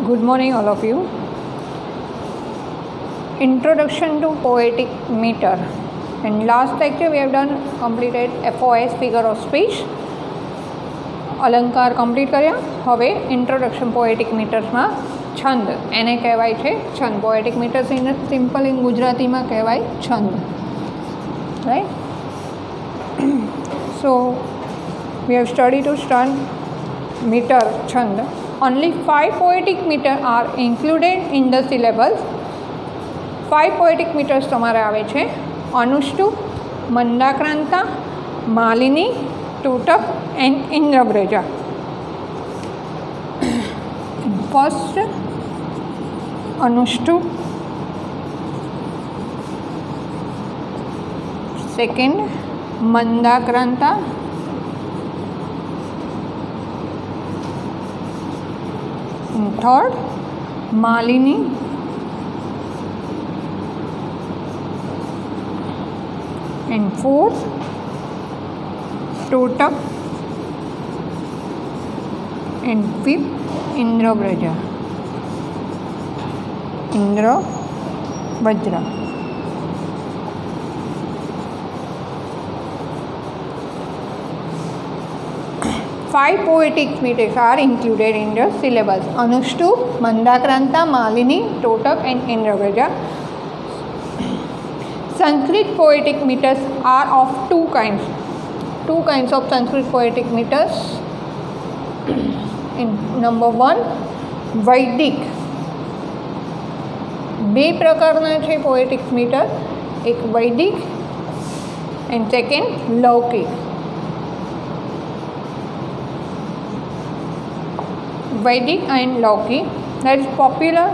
Good morning, all of you. Introduction to poetic meter. In last lecture, we have completed FOS, figure of speech. अलंकार complete કર્યા. હવે introduction poetic મીટર્સમાં છંદ એને કહેવાય છે છંદ. Poetic metres in simple in ગુજરાતીમાં કહેવાય છંદ, right. So we have study to study meter છંદ. Only 5 poetic meter are included in the syllabus. 5 poetic meters તમારે આવે છે: અનુષ્ટુપ, મંદાક્રાંતા, Malini, ટૂટક and Indrabraja. First, Anushtup. Second, Mandakranta. And third, Malini. And fourth, Totak. And fifth, Indrabraja. Indrabraj. Five poetic meters are included in the syllabus: Anushtup, Mandakranta, Malini, Totak and Indrabraja. Sanskrit poetic meters are of two kinds. Two kinds of Sanskrit poetic meters. Number 1, વૈદિક. બે પ્રકારના છે poetic metre, એક વૈદિક and second લૌકિક. વૈદિક and લૌકિક, that is popular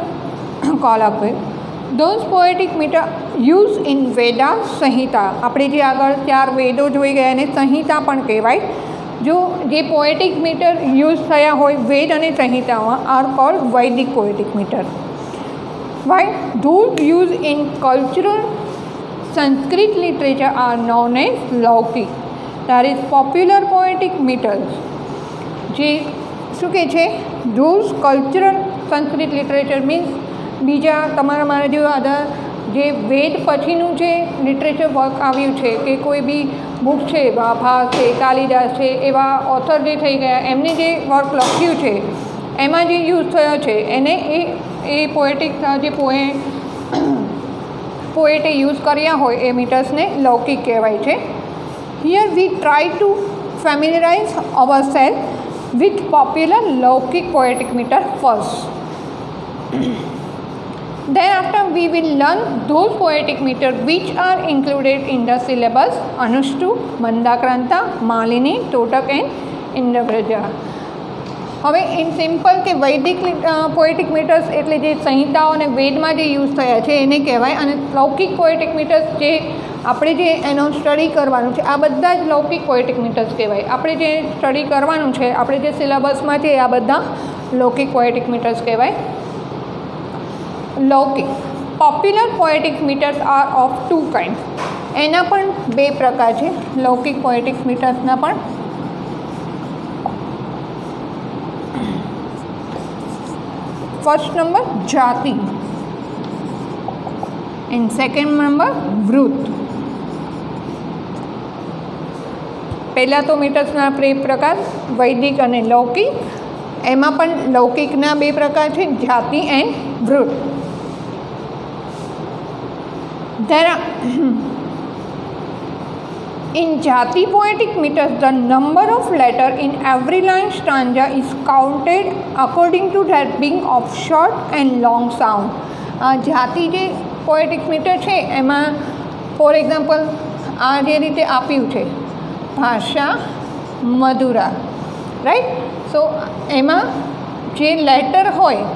colloquial. Those poetic meter used in Veda સંહિતા. આપણે જે આગળ 4 વેદો જોઈ ગયા એને સંહિતા પણ કહેવાય. जो जे पोएटिक मीटर यूज थया होय वेद अने संहितामां are called Vedic poetic meter. Why those use in cultural Sanskrit literature are known as laukik. That is popular poetic meters. जे शुं कहे छे those cultural Sanskrit literature means बीजा तमारा मारा जेवा अदर जे वेद पछीनुं जे लिटरेचर वर्क आव्युं छे के कोई बी बुक है, भास है, कालिदास है, एवा ऑथर जे थई गया एमने जे वर्क लख्युं छे एमां जे यूज थयो छे एने ए पोएटिक जे पोएटे यूज कर्या होय ए मीटर्सने लौकिक कहेवाय छे. Here we try to familiarise ourself with popular laukik poetic meter first. Then after we will learn those poetic meter which are included in the syllabus: Anushtup, Mandakranta, Malini, Totak and Indrabraja. હવે in simple કે વૈદિક poetic metres એટલે જે સંહિતાઓ અને વેદમાં જે use થયા છે એને કહેવાય, અને લૌકિક પોએટિક મીટર્સ જે આપણે જે એનો સ્ટડી કરવાનું છે આ બધા જ લૌકિક પોએટિક મીટર્સ કહેવાય. આપણે જે સ્ટડી કરવાનું છે આપણે જે સિલેબસમાં છે આ બધા લૌકિક પોએટિક મીટર્સ કહેવાય. લૌકિક popular poetic metres are of two kind. એના પણ બે પ્રકાર છે લૌકિક પોએટિક મીટર્સના પણ. ફર્સ્ટ નંબર જાતિ એન્ડ સેકન્ડ નંબર વૃત્ત. પહેલાં તો મીટર્સના બે પ્રકાર વૈદિક અને લૌકિક. એમાં પણ લૌકિકના બે પ્રકાર છે જાતિ and વૃત્ત. There are in Jati poetic meters, the number of letter in every line stanza is counted according to that being of short and long sound. જાતિ જે પોએટિક મીટર છે એમાં ફોર એક્ઝામ્પલ આ જે રીતે આપ્યું છે ભાષા મધુરા, રાઈટ. સો એમાં જે લેટર હોય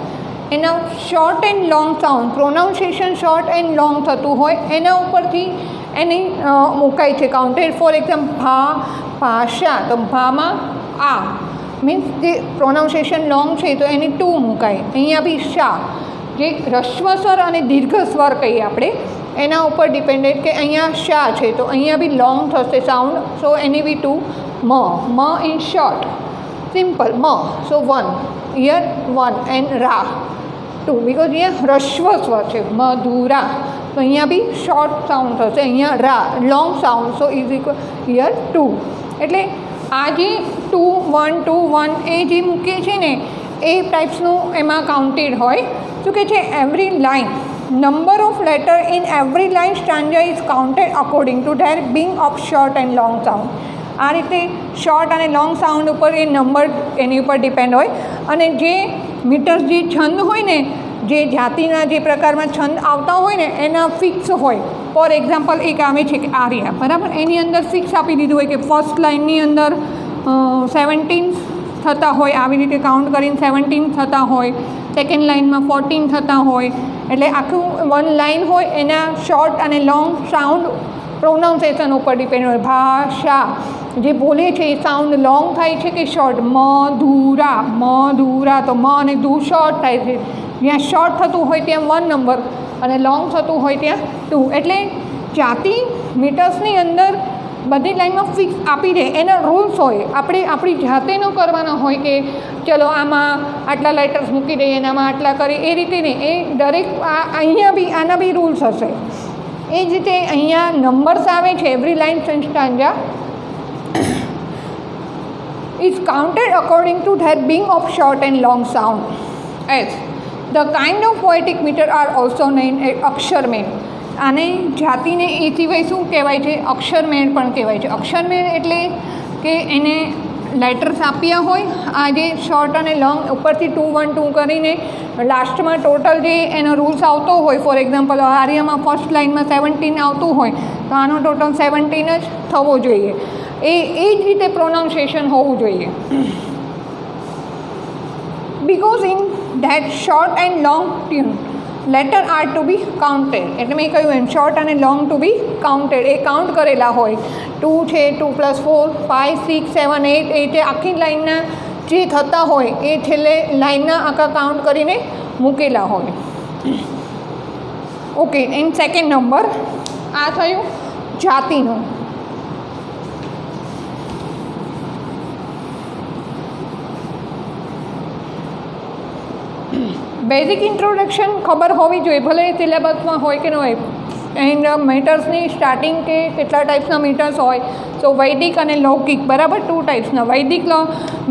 એના short and long sound pronunciation short and long થતું હોય એના ઉપરથી એની મુકાય છે કાઉન્ટેડ. ફોર એક્ઝામ્પલ ભાષા, તો ભામાં આ મીન્સ જે પ્રોનાઉન્સિએશન લોંગ છે તો એની 2 મુકાય. અહીંયા બી શા જે રસ્વ સ્વર અને દીર્ઘ સ્વર કહીએ આપણે એના ઉપર ડિપેન્ડેડ કે અહીંયા શા છે તો અહીંયા બી લોંગ થશે સાઉન્ડ, સો એની બી 2. म in short, simple म, so 1. હિયર 1 એન્ડ રા 2 બીકોઝ અહીંયા હ્રસ્વ સ્વર છે મધુરા, તો અહીંયા બી શોર્ટ સાઉન્ડ થશે, અહીંયા રા long sound, so is equal here 2. એટલે આ જે 2 1 2 1 એ જે મૂકીએ છીએ ને એ ટાઈપ્સનું એમાં કાઉન્ટેડ હોય. શું કહે છે? Every line number of letter in every line stanza is counted according to there Bing of short and long sound. આ રીતે શોર્ટ અને લોંગ સાઉન્ડ ઉપર એ નંબર એની ઉપર ડિપેન્ડ હોય. અને જે મીટર્સ જે છંદ હોય ને, જે જાતિના જે પ્રકારમાં છંદ આવતા હોય ને એના ફિક્સ હોય. ફોર એક્ઝામ્પલ એક આવે છે કે આર્યા, બરાબર, એની અંદર ફિક્સ આપી દીધું હોય કે ફર્સ્ટ લાઇનની અંદર 17 થતા હોય, આવી રીતે કાઉન્ટ કરીને 17 થતા હોય, સેકન્ડ લાઇનમાં 14 થતા હોય. એટલે આખું વન લાઇન હોય એના શોર્ટ અને લોંગ સાઉન્ડ પ્રોનાઉન્સિએશન ઉપર ડિપેન્ડ હોય. ભાષા જે બોલે છે એ સાઉન્ડ લોંગ થાય છે કે શોર્ટ? મધુરા મધુરા, તો મ અને ધુ શોર્ટ થાય છે. જ્યાં શોર્ટ થતું હોય ત્યાં 1 નંબર અને લોંગ થતું હોય ત્યાં 2. એટલે જાતિ મીટર્સની અંદર બધી લાઇનમાં ફિક્સ આપી દે, એના રૂલ્સ હોય. આપણે આપણી જાતે ન કરવાના હોય કે ચલો આમાં આટલા લેટર્સ મૂકી દઈએ અને આમાં આટલા કરીએ, એ રીતે નહીં. એ દરેક અહીંયા બી આના બી રૂલ્સ હશે. એ જ રીતે અહીંયા નંબર્સ આવે છે. Every line stanza is counted according to their being of short and long sound. As the kind of poetic meter are also named as અક્ષરમેળ. આને જાતિને એ સિવાય શું કહેવાય છે? અક્ષરમેળ પણ કહેવાય છે. અક્ષરમેળ એટલે કે એને લેટર્સ આપ્યા હોય, આ જે શોર્ટ અને લોંગ ઉપરથી 2 1 2 કરીને લાસ્ટમાં ટોટલ જે એનો રૂલ્સ આવતો હોય. ફોર એક્ઝામ્પલ આર્યામાં ફર્સ્ટ લાઇનમાં 17 આવતું હોય તો આનો ટોટલ 17 જ થવો જોઈએ. એ જ રીતે પ્રોનાઉન્સિએશન હોવું જોઈએ. Because in that short and long tune letter are to be counted. એટલે મેં કહ્યું એમ શોર્ટ અને લોંગ ટુ બી કાઉન્ટેડ, એ કાઉન્ટ કરેલા હોય. 2 છે, 2 + 4 5 6 7 8 એ તે આખી લાઇનના જે થતા હોય એ છેલ્લે લાઇનના આખા કાઉન્ટ કરીને મૂકેલા હોય. ઓકે, એન સેકન્ડ નંબર આ થયું જાતિનું. બેઝિક ઇન્ટ્રોડક્શન ખબર હોવી જોઈએ, ભલે સિલેબસમાં હોય કે ન હોય. એન્ડ મીટર્સની સ્ટાર્ટિંગ કે કેટલા ટાઈપ્સના મીટર્સ હોય. સો વૈદિક અને લૌકિક, બરાબર, 2 ટાઈપ્સના. વૈદિક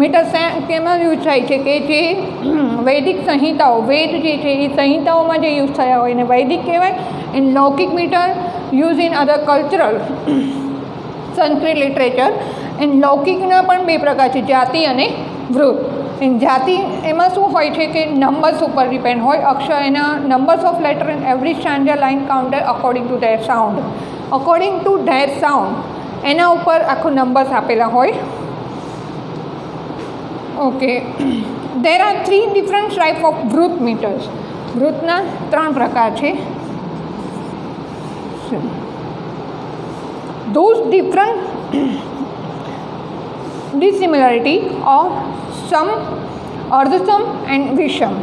મીટર્સ કેમાં યુઝ થાય છે કે જે વૈદિક સંહિતાઓ, વેદ જે છે એ સંહિતાઓમાં જે યુઝ થયા હોય એને વૈદિક કહેવાય. And laukik meter use in other cultural Sanskrit literature. And લૌકિકના પણ 2 પ્રકાર છે, જાતિ અને વૃત્ત. જાતિ એમાં શું હોય છે કે નંબર્સ ઉપર ડિપેન્ડ હોય. અક્ષર એના numbers of letter in every stanza line counted according to their sound. According to their sound એના ઉપર આખું નંબર્સ આપેલા હોય. Okay, there are 3 different type of વૃત્ત મીટર્સ. વૃત્તના 3 પ્રકાર છે. Those different dissimilarity or sum, ardhasam and visham.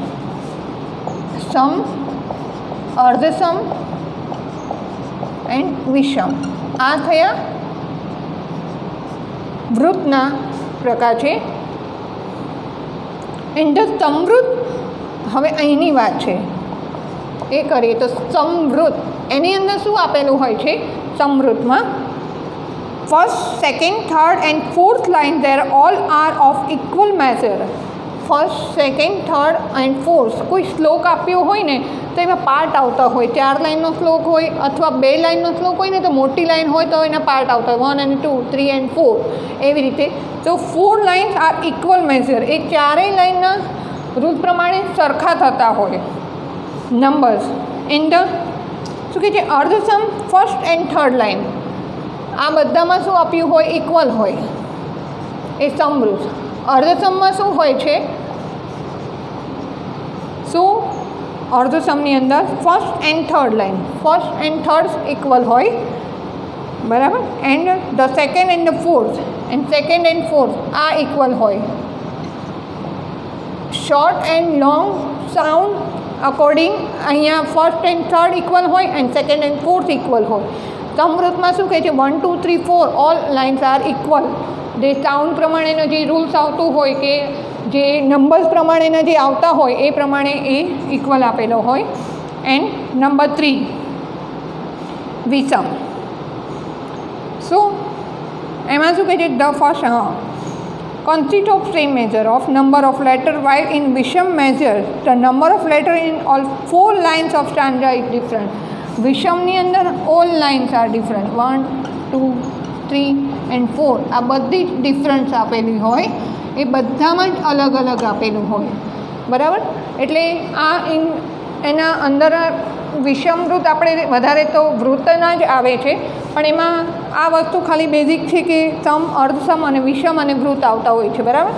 Sum, ardhasam and visham. આ થયા વૃત્તના પ્રકાર છે. એન્ડ ધ સમવૃત્ત, હવે અહીંની વાત છે એ કરીએ તો સમવૃત્ત એની અંદર શું આપેલું હોય છે? સમવૃત્તમાં first, second, third and fourth line there all are of equal measure. First, second, third and fourth કોઈ શ્લોક આપ્યો હોય ને તો એમાં પાર્ટ આવતા હોય. 4 લાઇનનો શ્લોક હોય અથવા 2 લાઇનનો શ્લોક હોય ને તો મોટી લાઇન હોય તો એના પાર્ટ આવતા હોય 1 and 2 3 and 4 એવી રીતે. તો 4 લાઇન્સ આર ઇક્વલ મેઝર. એ 4 લાઇનના રૂલ પ્રમાણે સરખા થતા હોય નંબર્સ. ઇન ધ શું કહે છે? અર્ધસમ, ફર્સ્ટ એન્ડ થર્ડ લાઇન આ બધામાં શું આપ્યું હોય? ઇક્વલ હોય. એ સમવૃત્ત. અર્ધસમમાં શું હોય છે? શું અર્ધસમની અંદર first and third line, first and third equal હોય, બરાબર. And the second and the fourth and second and fourth આ ઇક્વલ હોય. Short and long sound according અહીંયા ફર્સ્ટ એન્ડ થર્ડ ઇક્વલ હોય and second and fourth equal હોય. સમવૃત્તમાં શું કહે છે? 1 2 3 4 ઓલ લાઇન્સ આર ઇક્વલ. જે સાઉન્ડ પ્રમાણેનો જે રૂલ્સ આવતું હોય કે જે નંબર્સ પ્રમાણેના જે આવતા હોય એ પ્રમાણે એ ઇક્વલ આપેલો હોય. એન્ડ નંબર 3 વિષમ. શું એમાં શું કહે છે? The first consist of same measure of number of letter, while in Visham measure the number of letter in all 4 lines of stanza is different. વિષમની અંદર all lines are different. 1, 2, 3 and 4 આ બધી જ ડિફરન્સ આપેલી હોય, એ બધામાં જ અલગ અલગ આપેલું હોય. બરાબર? એટલે આ એના અંદર વિષમ વૃત્ત આપણે વધારે તો વૃત્તના જ આવે છે, પણ એમાં આ વસ્તુ ખાલી બેઝિક છે કે સમ, અર્ધસમ અને વિષમ અને વૃત્ત આવતા હોય છે. બરાબર?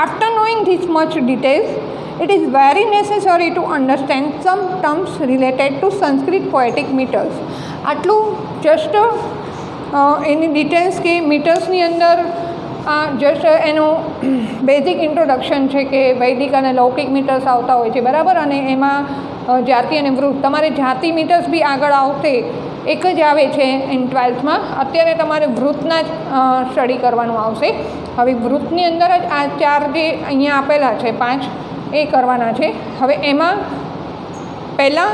After knowing this much details it is very necessary to understand some terms related to Sanskrit poetic meters. આટલું જસ્ટ એની ડિટેલ્સ કે મીટર્સની અંદર જસ્ટ એનું બેઝિક ઇન્ટ્રોડક્શન છે કે વૈદિક અને લૌકિક મીટર્સ આવતા હોય છે. બરાબર? અને એમાં જાતિ અને વૃત્ત, તમારે જાતિ મીટર્સ બી આગળ આવશે, એક જ આવે છે ઇન 12થમાં. અત્યારે તમારે વૃત્તના જ સ્ટડી કરવાનું આવશે. હવે વૃત્તની અંદર જ આ 4 જે અહીંયા આપેલા છે 5 એ કરવાના છે. હવે એમાં પહેલાં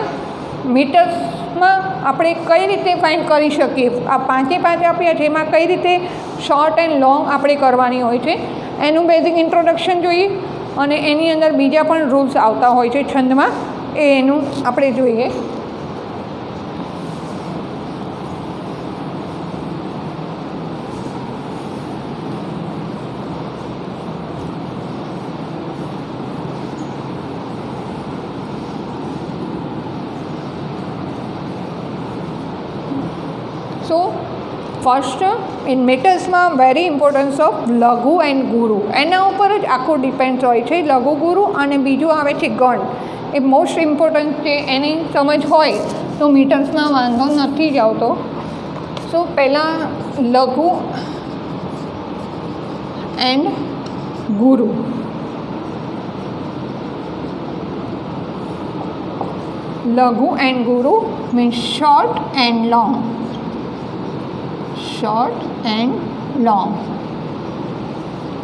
મીટર્સમાં આપણે કઈ રીતે ફાઇન્ડ કરી શકીએ, આ 5 આપ્યા છે એમાં કઈ રીતે શોર્ટ એન્ડ લોંગ આપણે કરવાની હોય છે એનું બેઝિક ઇન્ટ્રોડક્શન જોઈએ. અને એની અંદર બીજા પણ રૂલ્સ આવતા હોય છે છંદમાં, એનું આપણે જોઈએ. સો ફર્સ્ટ ઇન મીટર્સમાં વેરી ઇમ્પોર્ટન્સ ઓફ લઘુ એન્ડ ગુરુ, એના ઉપર જ આખું ડિપેન્ડ હોય છે. લઘુ ગુરુ અને બીજું આવે છે ગણ, એ મોસ્ટ ઇમ્પોર્ટન્ટ છે. એની સમજ હોય તો મીટર્સમાં વાંધો નથી જ આવતો. સો પહેલાં લઘુ એન્ડ ગુરુ. લઘુ એન્ડ ગુરુ means short and long. Short and long,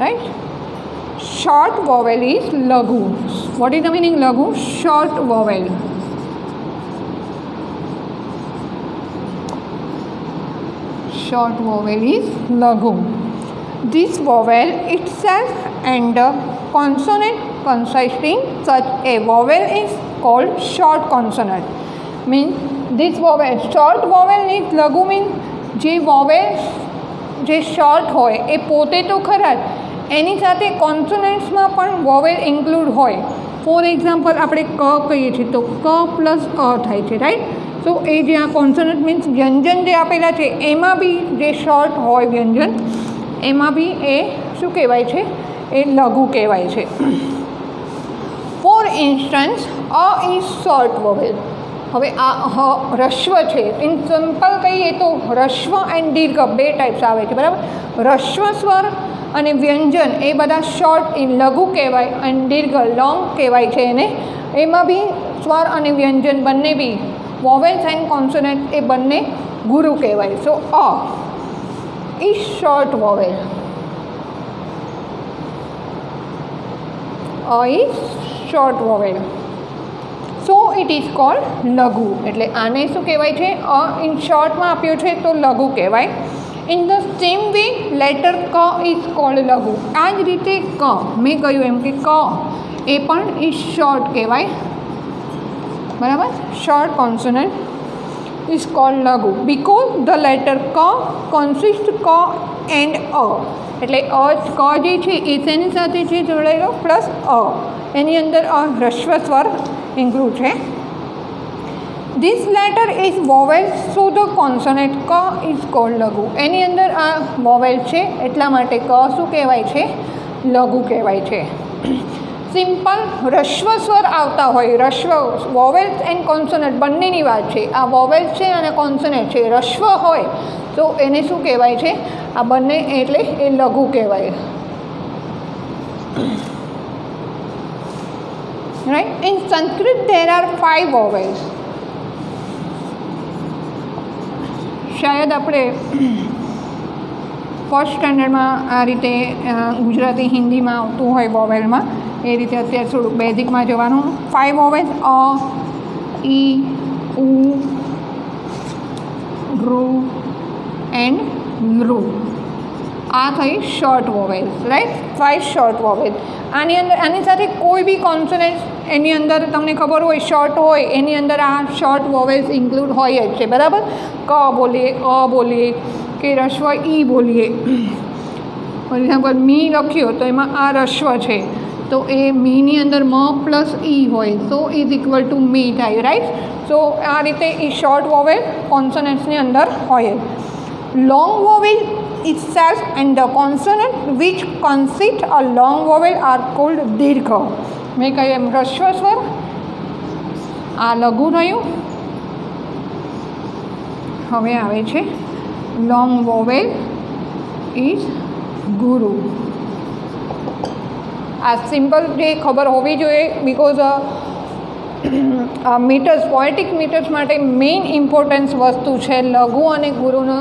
right? Short vowel is laghu. What is the meaning laghu? Short vowel. Short vowel is laghu. This vowel itself and the consonant consisting such a vowel is called short consonant. Means this vowel, short vowel is laghu means જે vowel જે short હોય એ પોતે તો ખરા જ, એની સાથે કોન્સોનન્ટ્સમાં પણ vowel include હોય. ફોર એક્ઝામ્પલ આપણે ક કહીએ છીએ તો ક પ્લસ અ થાય છે, રાઈટ? સો એ જે આ કોન્સોનન્ટ મીન્સ વ્યંજન જે આપેલા છે એમાં બી જે શોર્ટ હોય વ્યંજન, એમાં બી એ શું કહેવાય છે? એ લઘુ કહેવાય છે. For instance a is short vowel. હવે આ રસ્વ છે, ઇન સિમ્પલ કહીએ તો રસ્વ એન્ડ દીર્ઘ 2 ટાઈપ્સ આવે છે. બરાબર? રસ્વ સ્વર અને વ્યંજન એ બધા શોર્ટ ઇન લઘુ કહેવાય, અને દીર્ઘ લોંગ કહેવાય છે એને. એમાં બી સ્વર અને વ્યંજન બંને બી વોવેલ્સ એન્ડ કોન્સોનન્ટ એ બંને ગુરુ કહેવાય. So a is short vowel. A is short vowel. So it is called લઘુ. એટલે આને શું કહેવાય છે? ઇન શોર્ટમાં આપ્યો છે તો લઘુ કહેવાય. In the same way letter ક ઇઝ કોલ્ડ લઘુ. આ જ રીતે ક, મેં કહ્યું એમ કે ક એ પણ ઇઝ શોર્ટ કહેવાય. બરાબર? શોર્ટ કોન્સોનન્ટ ઇઝ કોલ્ડ લઘુ બિકોઝ ધ લેટર ક કન્સિસ્ટ ક એન્ડ અ. એટલે ક જે છે એ તેની સાથે છે જોડાયેલો પ્લસ અ, એની અંદર રસ્વ સ્વર ઇન્ક્લુડ છે. This letter is vowel so the consonant ક ઇઝ કોલ્ડ લઘુ. એની અંદર આ વોવેલ છે એટલા માટે ક શું કહેવાય છે? લઘુ કહેવાય છે. સિમ્પલ રસ્વ સ્વર આવતા હોય, રસ્વ વોવેલ્સ એન્ડ કોન્સોનન્ટ બંનેની વાત છે. આ વોવેલ્સ છે અને કોન્સોનન્ટ છે, રસ્વ હોય તો એને શું કહેવાય છે? આ બંને એટલે એ લઘુ કહેવાય. Right? In Sanskrit there are 5 vowels. શાયદ આપણે ફર્સ્ટ સ્ટેન્ડર્ડમાં આ રીતે ગુજરાતી હિન્દીમાં આવતું હોય વોવેલમાં એ રીતે અત્યારે થોડુંક બેઝિકમાં જવાનું. 5 વોવેલ્સ અ, ઈ, ઉ, ઋ એન્ડ ઋ. આ થઈ short vowels, right. 5 short vowels. આની અંદર આની સાથે કોઈ બી કોન્સોનન્ટ એની અંદર તમને ખબર હોય શોર્ટ હોય એની અંદર આ શોર્ટ વોવેલ્સ ઇન્ક્લુડ હોય જ છે, બરાબર. ક બોલીએ, અ બોલીએ કે રસ્વ ઈ બોલીએ. ફોર એક્ઝામ્પલ મી લખ્યો તો એમાં આ રસ્વ છે તો એ મીની અંદર મ પ્લસ ઈ હોય તો ઇઝ ઇક્વલ ટુ મી થાય, રાઈટ. સો આ રીતે એ શોર્ટ વોવેલ કોન્સોનન્ટ્સની અંદર હોય. Long vowel itself and the consonant which consist a long vowel are called દીર્ઘ. મેં કહ્યું એમ રસ્વ સ્વર આ લઘુ થયું. હવે આવે છે લોંગ વોવેલ ઇઝ ગુરુ. આ સિમ્પલ જે ખબર હોવી જોઈએ બિકોઝ મીટર્સ પોએટિક મીટર્સ માટે મેઇન ઇમ્પોર્ટન્સ વસ્તુ છે લઘુ અને ગુરુનો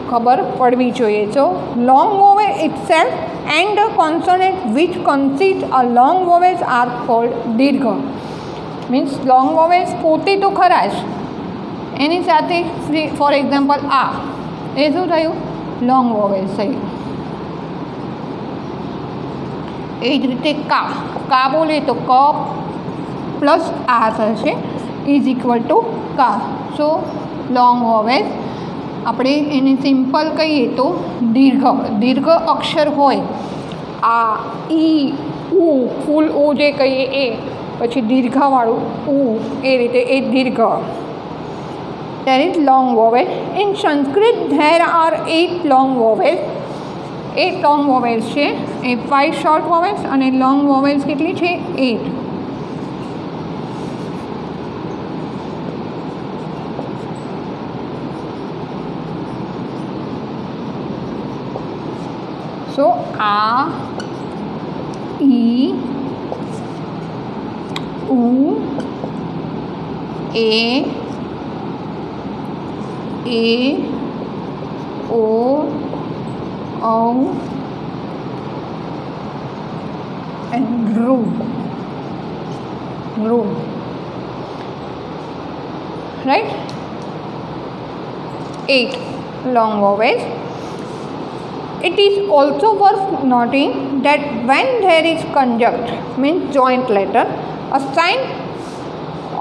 ખબર પડવી જોઈએ. So long vowel itself and the consonant which consist a long vowels are called દીર્ઘ. મીન્સ લોંગ વોવેલ્સ પોતે તો ખરા જ એની સાથે ફોર એક્ઝામ્પલ આ એ શું થયું લોંગ વોવેલ્સ થયું. એ જ રીતે કા બોલે તો ક પ્લસ આ થશે ઇઝ ઇક્વલ ટુ કા. સો લોંગ વોવેલ્સ આપણે એને સિમ્પલ કહીએ તો દીર્ઘ અક્ષર હોય આ ઈ ઉ ફૂલ ઉ જે કહીએ એ પછી દીર્ઘવાળું ઉ એ રીતે એ દીર્ઘ. There is long vowel. In Sanskrit there are 8 long vowels. 8 long vowels છે એ 5 શોર્ટ વોવેલ્સ અને લોંગ વોવેલ્સ કેટલી છે 8. સો આ ઈ ઉ એ ઓ ઔ and ru. Right? 8 long vowels. It is also worth noting that when there is conjunct means joint letter, a sign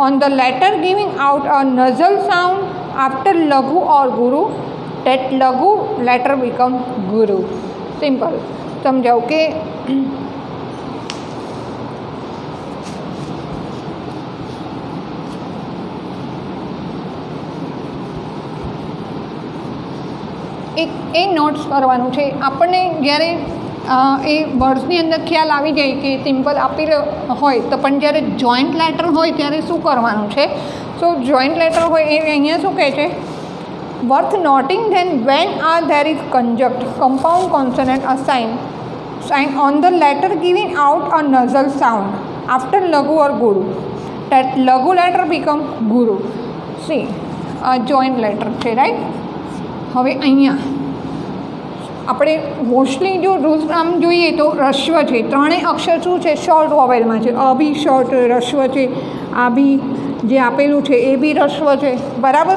on the letter giving out a nasal sound after laghu or guru, that laghu letter becomes guru. Simple. समझाओ कि એક એ notes કરવાનું છે આપણને જ્યારે એ વર્ડ્સની અંદર ખ્યાલ આવી જાય કે સિમ્પલ આપેલ હોય તો પણ જ્યારે જોઈન્ટ લેટર હોય ત્યારે શું કરવાનું છે. સો જોઈન્ટ લેટર હોય એ અહીંયા શું કહે છે worth noting then when are there is conjunct compound consonant a sign on the letter giving out a nasal sound after laghu or guru, that laghu letter become guru. See joint letter છે right. હવે અહીંયા આપણે mostly જો rules આમ જોઈએ તો રસ્વ છે ત્રણેય અક્ષર શું છે શોર્ટ વોવેલમાં છે. અ બી શોર્ટ રસ્વ છે આ બી જે આપેલું છે એ બી રસ્વ છે બરાબર.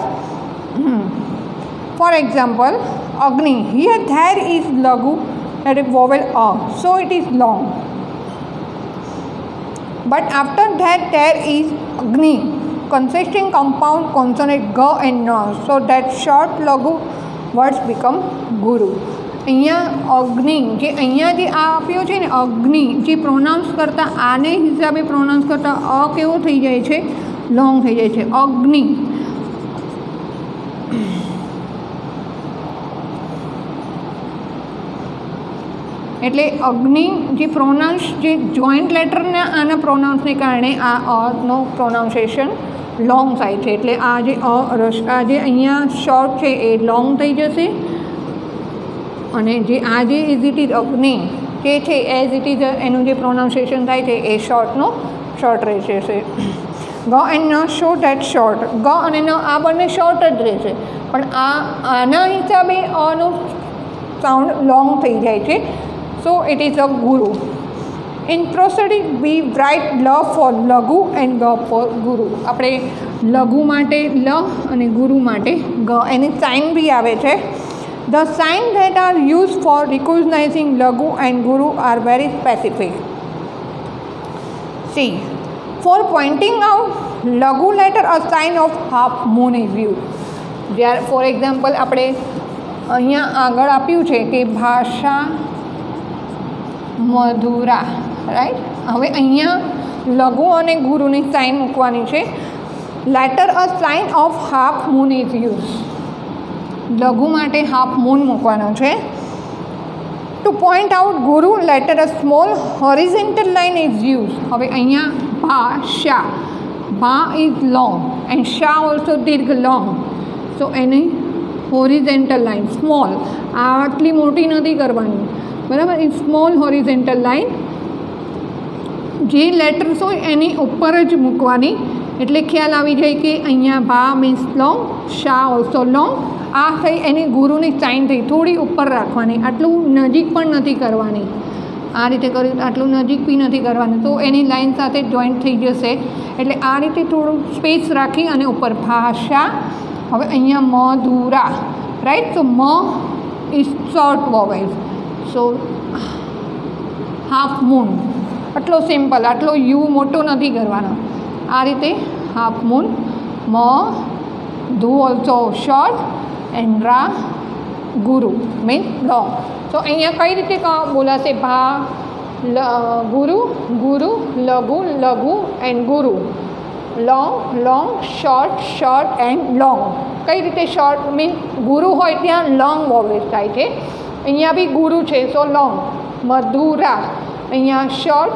ફોર એક્ઝામ્પલ અગ્નિ હિયર ધેર ઇઝ લઘુ that is vowel a, so it is long, but after that there is agni consisting compound consonant g and n, so that short laghu words become guru. અહીંયા અગ્નિ જે અહીંયા જે આ આપ્યો છે ને અગ્નિ જે પ્રોનાઉન્સ કરતાં આને હિસાબે પ્રોનાઉન્સ કરતાં અ કેવો થઈ જાય છે લોંગ થઈ જાય છે અગ્નિ. એટલે અગ્નિ જે પ્રોનાઉન્સ જે જોઈન્ટ લેટરના આના પ્રોનાઉન્સને કારણે આ અનો પ્રોનાઉન્સિએશન લોંગ થાય છે. એટલે આ જે આ જે અહીંયા શોર્ટ છે એ લોંગ થઈ જશે અને જે આ જે ઇઝ ઇટ ઇઝ અગ્નિ જે છે એઝ ઇટ ઇઝ એનું જે પ્રોનાઉન્સિએશન થાય છે એ શોર્ટનો શોર્ટ રહેશે. ગ એન્ડ ન શો ડેટ શોર્ટ ગ અને ન આ બંને શોર્ટ જ રહેશે પણ આ આના હિસાબે અનો સાઉન્ડ લોંગ થઈ જાય છે. સો ઇટ ઇઝ અ ગુરુ. ઇન પ્રોસેડિંગ વી રાઇટ લ ફોર લઘુ એન્ડ ગ ફોર ગુરુ. આપણે લઘુ માટે લ અને ગુરુ માટે ગ, એની સાઇન બી આવે છે. The signs that are used for recognizing Laghu and Guru are very specific. See, for pointing out Laghu letter, a sign of half moon is used. જ્યારે ફોર એક્ઝામ્પલ આપણે અહીંયા આગળ આપ્યું છે કે ભાષા મધુરા, રાઈટ. હવે અહીંયા લઘુ અને ગુરુની સાઇન મૂકવાની છે. Letter a sign of half moon is use. લઘુ માટે હાફ મૂન મૂકવાનો છે. ટુ પોઈન્ટ આઉટ ગુરુ letter a small horizontal line is use. હવે અહીંયા ભા શા, ભા ઇઝ લોંગ એન્ડ શા ઓલ્સો દીર્ઘ લોંગ. સો એની હોરિઝેન્ટલ લાઇન સ્મોલ, આટલી મોટી નથી કરવાની, બરાબર. એ સ્મોલ હોરિઝેન્ટલ લાઇન જે લેટર્સ હોય એની ઉપર જ મૂકવાની, એટલે ખ્યાલ આવી જાય કે અહીંયા ભા મીન્સ લોંગ, શા ઓલ્સો લોંગ. આ થઈ એની ગુરુની સાઇન થઈ. થોડી ઉપર રાખવાની, આટલું નજીક પણ નથી કરવાની. આ રીતે કર્યું આટલું નજીક બી નથી કરવાનું, તો એની લાઇન સાથે જોઈન્ટ થઈ જશે. એટલે આ રીતે થોડું સ્પેસ રાખી અને ઉપર ભાષા. હવે અહીંયા મધુરા, રાઈટ. તો મ is short vowel, so half moon. આટલો સિમ્પલ, આટલો યુ મોટો નથી કરવાનો. આ રીતે હાફ મૂન. મ ધુ ઓલ્સો શોર્ટ એન્ડ રા ગુરુ મીન્સ લોંગ. તો અહીંયા કઈ રીતે બોલાશે? ભા ગુરુ, ગુરુ, લઘુ, લઘુ એન્ડ ગુરુ. Long, long, short, short and long. કઈ રીતે શોર્ટ મીન્સ ગુરુ હોય ત્યાં લોંગ વોવેલ થાય છે. અહીંયા બી ગુરુ છે, સો લોંગ. મધુરા અહીંયા શોર્ટ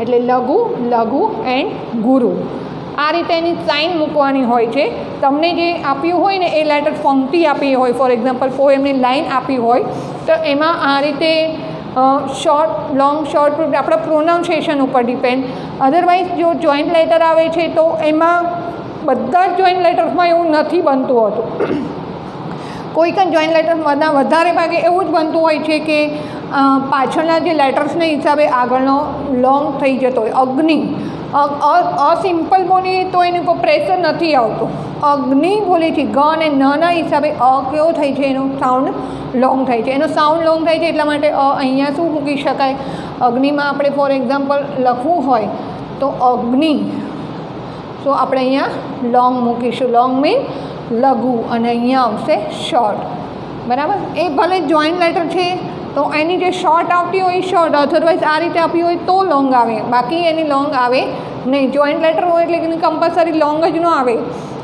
એટલે લઘુ, લઘુ એન્ડ ગુરુ. આ રીતે એની સાઇન મૂકવાની હોય છે. તમને જે આપ્યું હોય ને એ લેટર પંક્તિ આપી હોય, ફોર એક્ઝામ્પલ પોએમની લાઇન આપી હોય, તો એમાં આ રીતે શોર્ટ, લોંગ, શોર્ટ આપણા પ્રોનાઉન્સિએશન ઉપર ડિપેન્ડ. અધરવાઇઝ જો જોઈન્ટ લેટર આવે છે તો એમાં બધા જ જોઈન્ટ લેટર્સમાં એવું નથી બનતું હોતું. કોઈક જ જોઈન્ટ લેટર્સમાં વધારે ભાગે એવું જ બનતું હોય છે કે પાછળના જે લેટર્સને હિસાબે આગળનો લોંગ થઈ જતો હોય. અગ્નિ, અસિમ્પલ બોલીએ તો એની ઉપર પ્રેશર નથી આવતું. અગ્નિ બોલીએ છીએ, ગ અને નના હિસાબે અ કેવો થાય છે, એનો સાઉન્ડ લોંગ થાય છે. એનો સાઉન્ડ લોંગ થાય છે એટલા માટે અહીંયા શું મૂકી શકાય? અગ્નિમાં આપણે ફોર એક્ઝામ્પલ લખવું હોય તો અગ્નિ, તો આપણે અહીંયા લોંગ મૂકીશું. લોંગ મીન લઘુ અને અહીંયા આવશે શોર્ટ, બરાબર. એ ભલે જોઈન્ટ લેટર છે તો એની જે શોર્ટ આવતી હોય એ શોર્ટ, અધરવાઇઝ આ રીતે આપી હોય તો લોંગ આવે, બાકી એની લોંગ આવે નહીં. જોઈન્ટ લેટર હોય એટલે એની કમ્પલસરી લોંગ જ ન આવે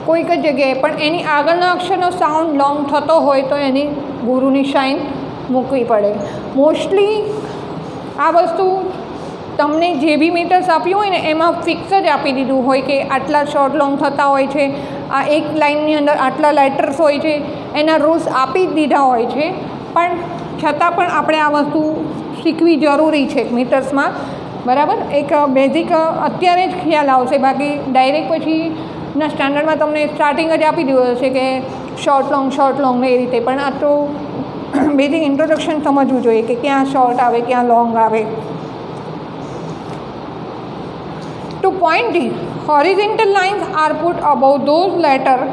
કોઈક જ જગ્યાએ, પણ એની આગળના અક્ષરનો સાઉન્ડ લોંગ થતો હોય તો એની ગુરુની સાઇન મૂકવી પડે. મોસ્ટલી આ વસ્તુ તમને જે બી મીટર્સ આપ્યું હોય ને એમાં ફિક્સ જ આપી દીધું હોય કે આટલા શોર્ટ લોંગ થતા હોય છે, આ એક લાઇનની અંદર આટલા લેટર્સ હોય છે, એના રૂલ્સ આપી જ દીધા હોય છે. પણ છતાં પણ આપણે આ વસ્તુ શીખવી જરૂરી છે મીટર્સમાં, બરાબર. એક બેઝિક અત્યારે જ ખ્યાલ આવશે, બાકી ડાયરેક્ટ પછીના સ્ટાન્ડર્ડમાં તમને સ્ટાર્ટિંગ જ આપી દીધું હશે કે શોર્ટ લોંગ ને એ રીતે. પણ આ તો બેઝિક ઇન્ટ્રોડક્શન સમજવું જોઈએ કે ક્યાં શોર્ટ આવે, ક્યાં લોંગ આવે. To point it, horizontal lines are put above those letters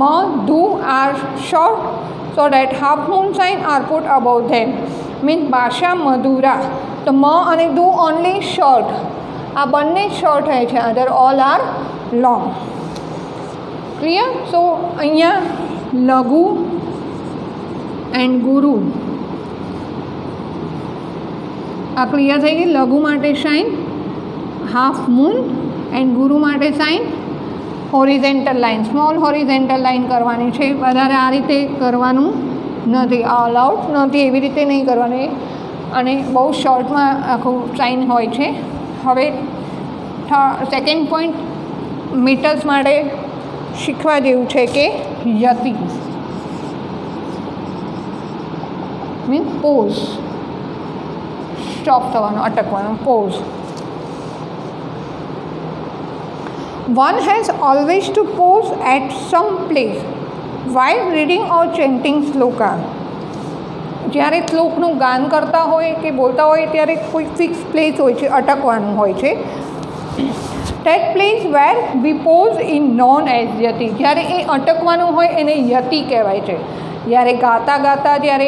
ma, du are short, so that half moon sign are put above them. Means ભાષા મધુરા, તો મ અને દુ only short, આ બંને શોર્ટ હોય છે, અધર ઓલ આર લોંગ. ક્લિયર? સો અહીંયા લઘુ એન્ડ ગુરુ આ ક્લિયર થઈ ગઈ. લઘુ માટે સાઇન હાફ મૂન એન્ડ ગુરુ માટે sign હોરિઝેન્ટલ line, small horizontal line કરવાની છે. વધારે આ રીતે કરવાનું નથી, અલાઉડ નથી, એવી રીતે નહીં કરવાની. અને બહુ શોર્ટમાં આખું સાઇન હોય છે. હવે સેકન્ડ પોઈન્ટ મીટર્સ માટે શીખવા જેવું છે કે યતિ મીન્સ પોઝ, સ્ટોપ થવાનું, અટકવાનું, pose. One has always to pause at some place while reading or chanting sloka. જ્યારે શ્લોકનું ગાન કરતા હોય કે બોલતા હોય ત્યારે કોઈ ફિક્સ પ્લેસ હોય છે, અટકવાનું હોય છે. That place where we pause in known as yati. જ્યારે એ અટકવાનું હોય એને યતિ કહેવાય છે. જ્યારે ગાતા ગાતા જ્યારે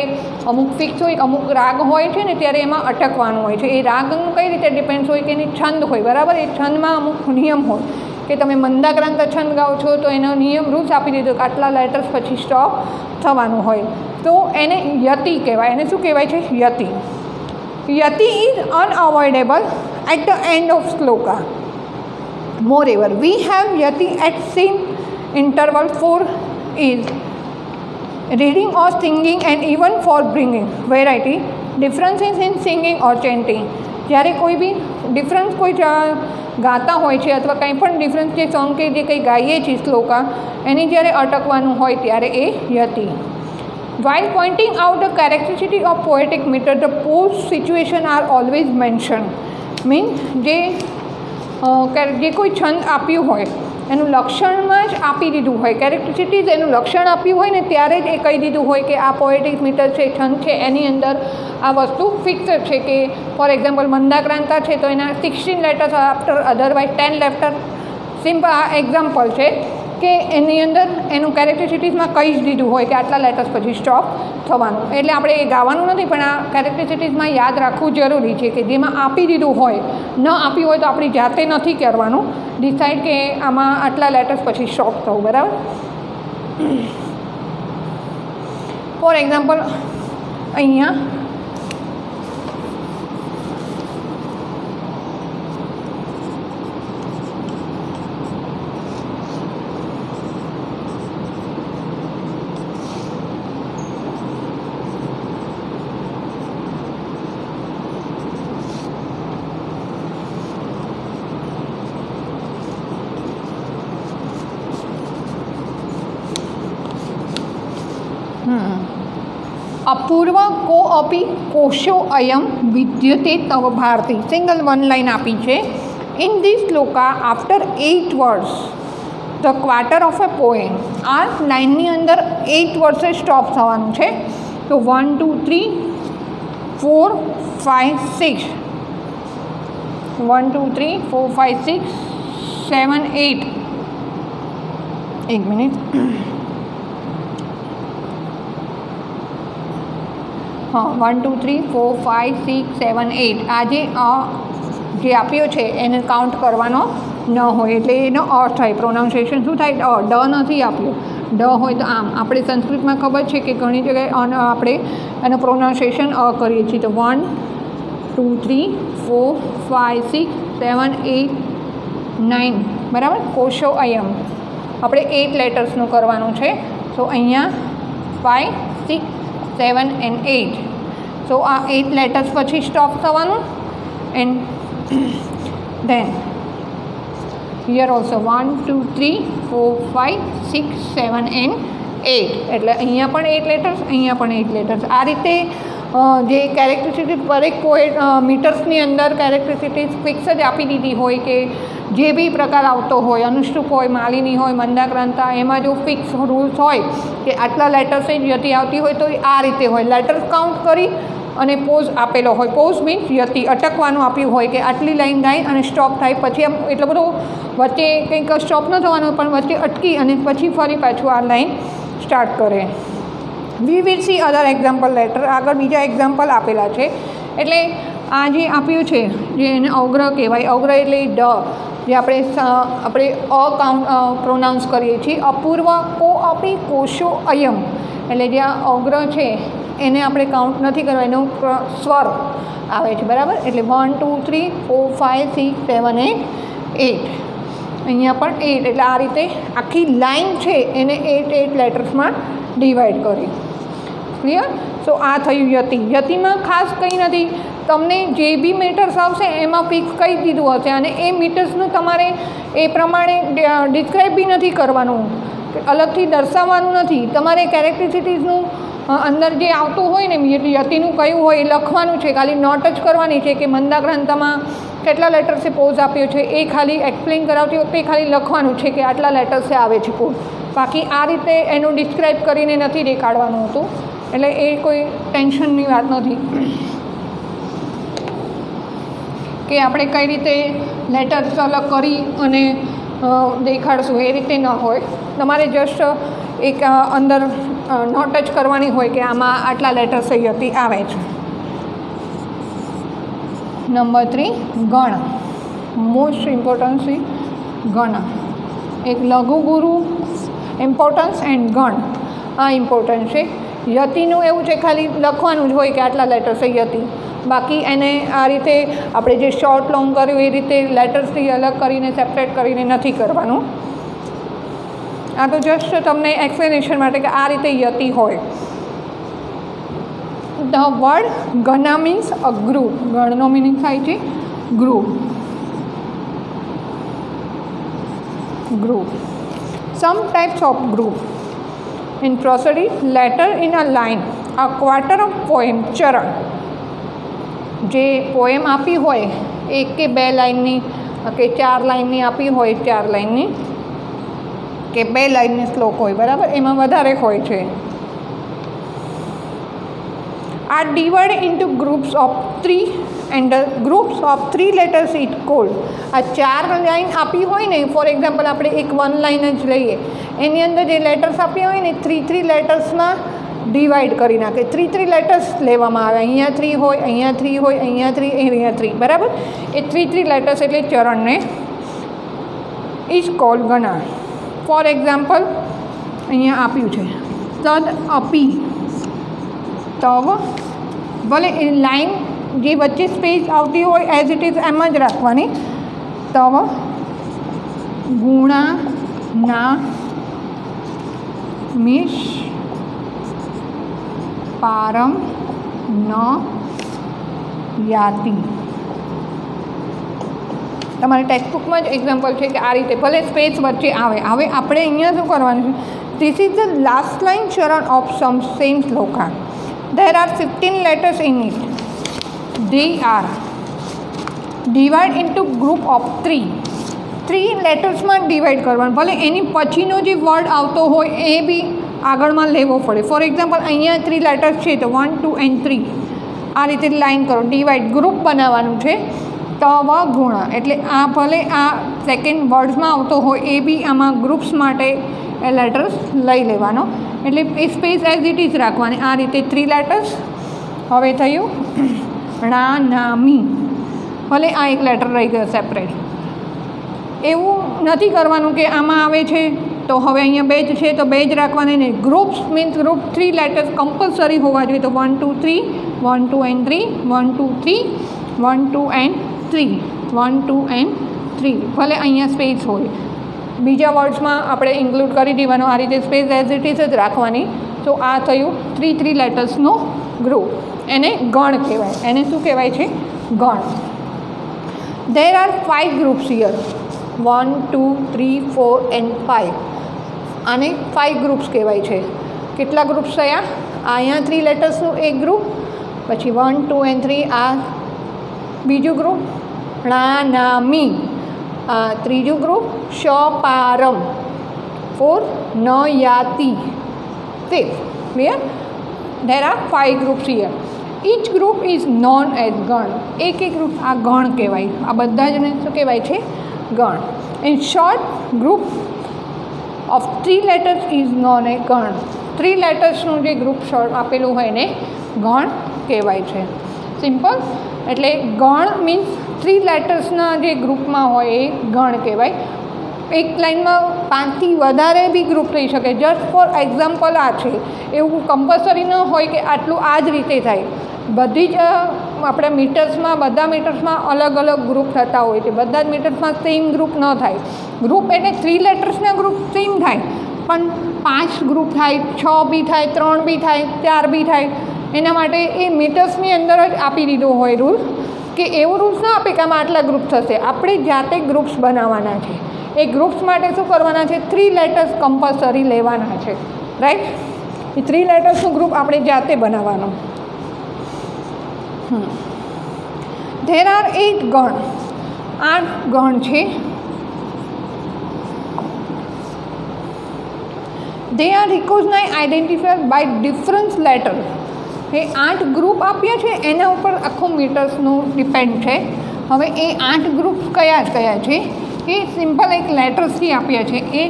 અમુક ફિક્સ હોય, અમુક રાગ હોય છે ને ત્યારે એમાં અટકવાનું હોય છે. એ રાગનું કઈ રીતે ડિપેન્ડ્સ હોય કે એની છંદ હોય, બરાબર. એ છંદમાં અમુક નિયમ હોય કે તમે મંદાક્રાંત છંદ ગાઓ છો તો એનો નિયમ રૂલ્સ આપી દીધો કે આટલા લેટર્સ પછી સ્ટોપ થવાનું હોય, તો એને યતિ કહેવાય. એને શું કહેવાય છે? યતિ. યતિ is unavoidable at the end of shloka. Moreover, we have yati at same interval for is reading or singing and even for bringing variety. Differences in singing or chanting. જ્યારે કોઈ બી ડિફરન્સ કોઈ ગાતા હોય છે અથવા કંઈ પણ ડિફરન્સ જે સોંગ કે જે કંઈ ગાઈએ છીએ શ્લોકા એની જ્યારે અટકવાનું હોય ત્યારે એ Yati. While pointing out the characteristic of poetic meter, the pause situation are always mentioned. જે કોઈ છંદ આપ્યું હોય એનું લક્ષણમાં જ આપી દીધું હોય, કેરેક્ટરિસ્ટિક્સ એનું લક્ષણ આપ્યું હોય ને ત્યારે જ એ કહી દીધું હોય કે આ પોએટિક મીટર છે, છંદ છે, એની અંદર આ વસ્તુ ફિક્સ છે. કે ફોર એક્ઝામ્પલ મંદાક્રાંતા છે તો એના 16 letters after otherwise 10 letter. Simple આ એક્ઝામ્પલ છે કે એની અંદર એનું કેરેક્ટરિસ્ટિક્સમાં કહી જ દીધું હોય કે આટલા લેટર્સ પછી સ્ટોપ થવાનું. એટલે આપણે એ ગાવાનું નથી પણ આ કેરેક્ટરિસ્ટિક્સમાં યાદ રાખવું જરૂરી છે કે જેમાં આપી દીધું હોય, ન આપ્યું હોય તો આપણી જાતે નથી કરવાનું ડિસાઇડ કે આમાં આટલા લેટર્સ પછી સ્ટોપ થવું, બરાબર. ફોર એક્ઝામ્પલ અહીંયા અપૂર્વ કો અપી કોશો અયમ વિદ્યતે તવ ભારતી. સિંગલ વન લાઈન આપી છે. In this Shloka after 8 words the quarter of A poem. આ લાઇનની અંદર 8 વર્ડ્સે સ્ટોપ થવાનું છે. તો 1 2 3 4 5 6 1 2 3 4 5 6 7 8. એક મિનિટ. હા, 1 2 3 4 5 6 7 8. આજે જે આપ્યો છે એને કાઉન્ટ કરવાનો ન હોય એટલે એનો અ થાય. પ્રોનાઉન્સિએશન શું થાય? ડ નથી આપ્યું. ડ હોય તો આમ. આપણે સંસ્કૃતમાં ખબર છે કે ઘણી જગ્યાએ આપણે એનું પ્રોનાઉન્સિએશન કરીએ છીએ. તો 1 2 3 4 5 6 7 8 9, બરાબર. કોશો અયમ આપણે 8 લેટર્સનું કરવાનું છે. તો અહીંયા 5 6 7 and 8. So આ 8 લેટર્સ પછી સ્ટોપ થવાનું. And then here also 1 2 3 4 5 6 7 and 8. એટલે અહીંયા પણ 8 લેટર્સ, અહીંયા પણ 8 લેટર્સ. આ રીતે જે કેરેક્ટરિસ્ટિક્સ દરેક મીટર્સની અંદર કેરેક્ટરિસ્ટિક્સ ફિક્સ જ આપી દીધી હોય કે જે બી પ્રકાર આવતો હોય, અનુષ્ટુપ હોય, માલિની હોય, મંદાક્રાંતા, એમાં જો ફિક્સ રૂલ્સ હોય કે આટલા લેટર્સે જ યતિ આવતી હોય તો આ રીતે હોય. લેટર્સ કાઉન્ટ કરી અને પોઝ આપેલો હોય. પોઝ મીન્સ યતિ, અટકવાનું આપ્યું હોય કે આટલી લાઈન ગાય અને સ્ટોપ થાય. પછી આમ એટલો બધો વચ્ચે કંઈક સ્ટોપ ન થવાનો પણ વચ્ચે અટકી અને પછી ફરી પાછું આ લાઈન સ્ટાર્ટ કરે. We will see other example letter. આગળ બીજા એક્ઝામ્પલ આપેલા છે. એટલે આ જે આપ્યું છે જે એને અગ્ર કહેવાય. અગ્ર એટલે ડ, જે આપણે કાઉન્ટ પ્રોનાઉન્સ કરીએ છીએ. અપૂર્વ કો અપી કોશો અયમ એટલે જે આ અગ્ર છે એને આપણે કાઉન્ટ નથી કરવા, એનો સ્વર આવે છે, બરાબર. એટલે 1 2 3 4 5 6 7 8 8. અહીંયા પણ 8. એટલે આ રીતે આખી લાઈન છે એને 8 લેટર્સમાં ડિવાઈડ કરી. ક્લિયર? સો આ થયું યતિ. યતિમાં ખાસ કંઈ નથી. તમને જે બી મીટર્સ આવશે એમાં ફિક્સ કહી દીધું હશે અને એ મીટર્સનું તમારે એ પ્રમાણે ડિસ્ક્રાઇબ બી નથી કરવાનું, અલગથી દર્શાવવાનું નથી. તમારે કેરેક્ટરિસ્ટિક્સનું અંદર જે આવતું હોય ને યતિનું કયું હોય એ લખવાનું છે. ખાલી નોટ જ કરવાની છે કે મંદાક્રાંતામાં કેટલા લેટર્સે પોઝ આપ્યો છે એ ખાલી એક્સપ્લેન કરાવતી વખતે ખાલી લખવાનું છે કે આટલા લેટર્સે આવે છે પોઝ. બાકી આ રીતે એનું ડિસ્ક્રાઇબ કરીને નથી દેખાડવાનું હતું. એટલે એ કોઈ ટેન્શનની વાત નથી કે આપણે કઈ રીતે લેટર્સ અલગ કરી અને દેખાડશું, એ રીતે ન હોય. તમારે જસ્ટ એક અંદર નોટ જ કરવાની હોય કે આમાં આટલા લેટર્સ સહ્યતી આવે છે. નંબર 3 ગણ. મોસ્ટ ઇમ્પોર્ટન્સ છે ગણ. એક લઘુ ગુરુ ઇમ્પોર્ટન્સ એન્ડ ગણ આ ઇમ્પોર્ટન્ટ છે. યતિનું એવું છે ખાલી લખવાનું જ હોય કે આટલા લેટર્સ છે યતિ, બાકી એને આ રીતે આપણે જે શોર્ટ લોંગ કર્યું એ રીતે લેટર્સથી અલગ કરીને સેપરેટ કરીને નથી કરવાનું. આ તો જસ્ટ તમને એક્સપ્લેનેશન માટે કે આ રીતે યતિ હોય. ધ વર્ડ ગણા મીન્સ અ ગ્રુપ. ગણનો મિનિંગ થાય છે group. Group. Some types of group in prosody, letter in a line, a quarter of poem, ચરણ. જે પોએમ આપી હોય 1 કે 2 લાઇનની કે 4 લાઇનની આપી હોય, 4 લાઇનની કે 2 લાઇનની શ્લોક હોય, બરાબર, એમાં વધારે હોય છે. are divided into groups of 3 and the groups of 3 letters is called. આ 4 લાઇન આપી હોય ને, ફોર એક્ઝામ્પલ આપણે એક 1 લાઇન જ લઈએ, એની અંદર જે લેટર્સ આપ્યા હોય ને 3 લેટર્સમાં ડિવાઈડ કરી નાખે. 3 લેટર્સ લેવામાં આવે. અહીંયા 3 હોય, અહીંયા 3 હોય, અહીંયા 3, અહીંયા 3, બરાબર. એ 3 લેટર્સ એટલે ચરણને ઇઝ કોલ્ડ ગણા. ફોર એક્ઝામ્પલ અહીંયા આપ્યું છે તદ અપી, તવ, ભલે એ લાઈન જે વચ્ચે સ્પેસ આવતી હોય એઝ ઇટ ઇઝ એમ જ રાખવાની. તવ ગુણા ના મિશ પારમ ન યાતિ. તમારી ટેક્સ્ટબુકમાં જ એક્ઝામ્પલ છે કે આ રીતે ભલે સ્પેસ વચ્ચે આવે. હવે આપણે અહીંયા શું કરવાનું છે? This is the last line ચરણ of some same shloka. There are 15 letters in it. They are divided into group of 3. 3 લેટર્સમાં divide કરવાનું. ભલે એની પછીનો જે વર્ડ આવતો હોય એ બી આગળમાં લેવો પડે. ફોર એક્ઝામ્પલ અહીંયા 3 લેટર્સ છે તો 1, 2 and 3 આ રીતે લાઈન કરો, ડિવાઈડ, ગ્રુપ બનાવવાનું છે. તવ ગુણા એટલે આ ભલે આ સેકન્ડ વર્ડ્સમાં આવતો હોય એ બી આમાં ગ્રુપ્સ માટે એ લેટર્સ લઈ લેવાનો. એટલે એ સ્પેસ એઝ ઇટ ઇઝ રાખવાની. આ રીતે 3 લેટર્સ. હવે થયું ણા ના મી, ભલે આ એક લેટર રહી ગયો સેપરેટ. એવું નથી કરવાનું કે આમાં આવે છે તો હવે અહીંયા 2 જ છે તો 2 જ રાખવાની નહીં. Groups means group 3 letters compulsory હોવા જોઈએ. તો 1, 2, 3, 1, 2 and 3, 1, 2, 3, 1, 2 and 3, 1, 2 and 3, ભલે અહીંયા સ્પેસ હોય. બીજા વર્ડ્સમાં આપણે ઇન્ક્લુડ કરી દેવાનો. આ રીતે સ્પેસ એઝ ઇટ ઇઝ જ રાખવાની. તો આ થયું 3 લેટર્સનો ગ્રુપ. એને ગણ કહેવાય. એને શું કહેવાય છે? ગણ. There are 5 groups here. 1, 2, 3, 4 and 5. આને 5 ગ્રુપ્સ કહેવાય છે. કેટલા ગ્રુપ્સ થયા? અહીંયા 3 લેટર્સનું એક ગ્રુપ, પછી 1, 2 and 3 આ બીજું ગ્રુપ, ણા ના મી આ ત્રીજું ગ્રુપ, શ પારમ 4, ન યાતિ 5. Clear? There are 5 groups here. Each group is known as ગણ. એક ગ્રુપ આ ગણ કહેવાય. આ બધા જને શું કહેવાય છે? ગણ. In short, group of 3 letters is known as ગણ. 3 લેટર્સનું જે ગ્રુપ શોર્ટ આપેલું હોય એને ગણ કહેવાય છે. સિમ્પલ. એટલે ગણ મીન્સ 3 લેટર્સના જે ગ્રુપમાં હોય એ ગણ કહેવાય. એક લાઇનમાં 5થી વધારે બી ગ્રુપ થઈ શકે. જસ્ટ ફોર એક્ઝામ્પલ આ છે. એવું કમ્પલસરી ન હોય કે આટલું આ જ રીતે થાય. બધી જ આપણા મીટર્સમાં, બધા મીટર્સમાં અલગ અલગ ગ્રુપ થતા હોય છે. બધા જ મીટર્સમાં સેમ ગ્રુપ ન થાય. ગ્રુપ એટલે 3 લેટર્સના ગ્રુપ સેમ થાય, પણ 5 ગ્રુપ થાય, 6 બી થાય, 3 બી થાય, 4 બી થાય. એના માટે એ મીટર્સની અંદર જ આપી દીધો હોય રૂલ, કે એવું રૂલ્સ ના આપે કે આમાં આટલા ગ્રુપ થશે. આપણે જાતે ગ્રુપ્સ બનાવવાના છે. એ ગ્રુપ્સ માટે શું કરવાના છે? 3 લેટર્સ કમ્પલસરી લેવાના છે. રાઈટ? એ 3 લેટર્સનું ગ્રુપ આપણે જાતે બનાવવાનું. There are 8 ગણ. 8 ગણ છે. They are recognise identified by difference letter. એ 8 ગ્રુપ આપ્યા છે એના ઉપર આખું મીટર્સનું ડિપેન્ડ છે. હવે એ 8 ગ્રુપ કયા કયા છે એ સિમ્પલ એક લેટર્સથી આપ્યા છે. એ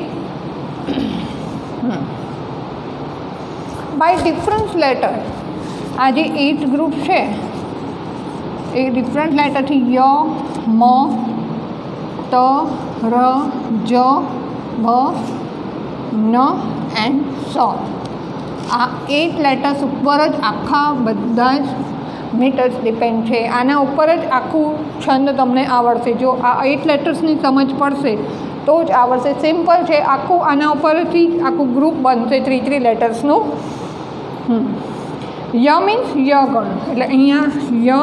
બાય ડિફરન્સ લેટર આ જે 8 ગ્રુપ છે એ ડિફરન્ટ લેટરથી ય, મ, ત, ર, જ, ભ, ન એન્ડ સ. આ 8 લેટર્સ ઉપર જ આખા બધા જ મીટર્સ ડિપેન્ડ છે. આના ઉપર જ આખું છંદ તમને આવડશે. જો આ 8 લેટર્સની સમજ પડશે તો જ આવડશે. સિમ્પલ છે આખું. આના ઉપરથી જ આખું ગ્રુપ બનશે 3 લેટર્સનું. ય મીન્સ ય ગણ, એટલે અહીંયા ય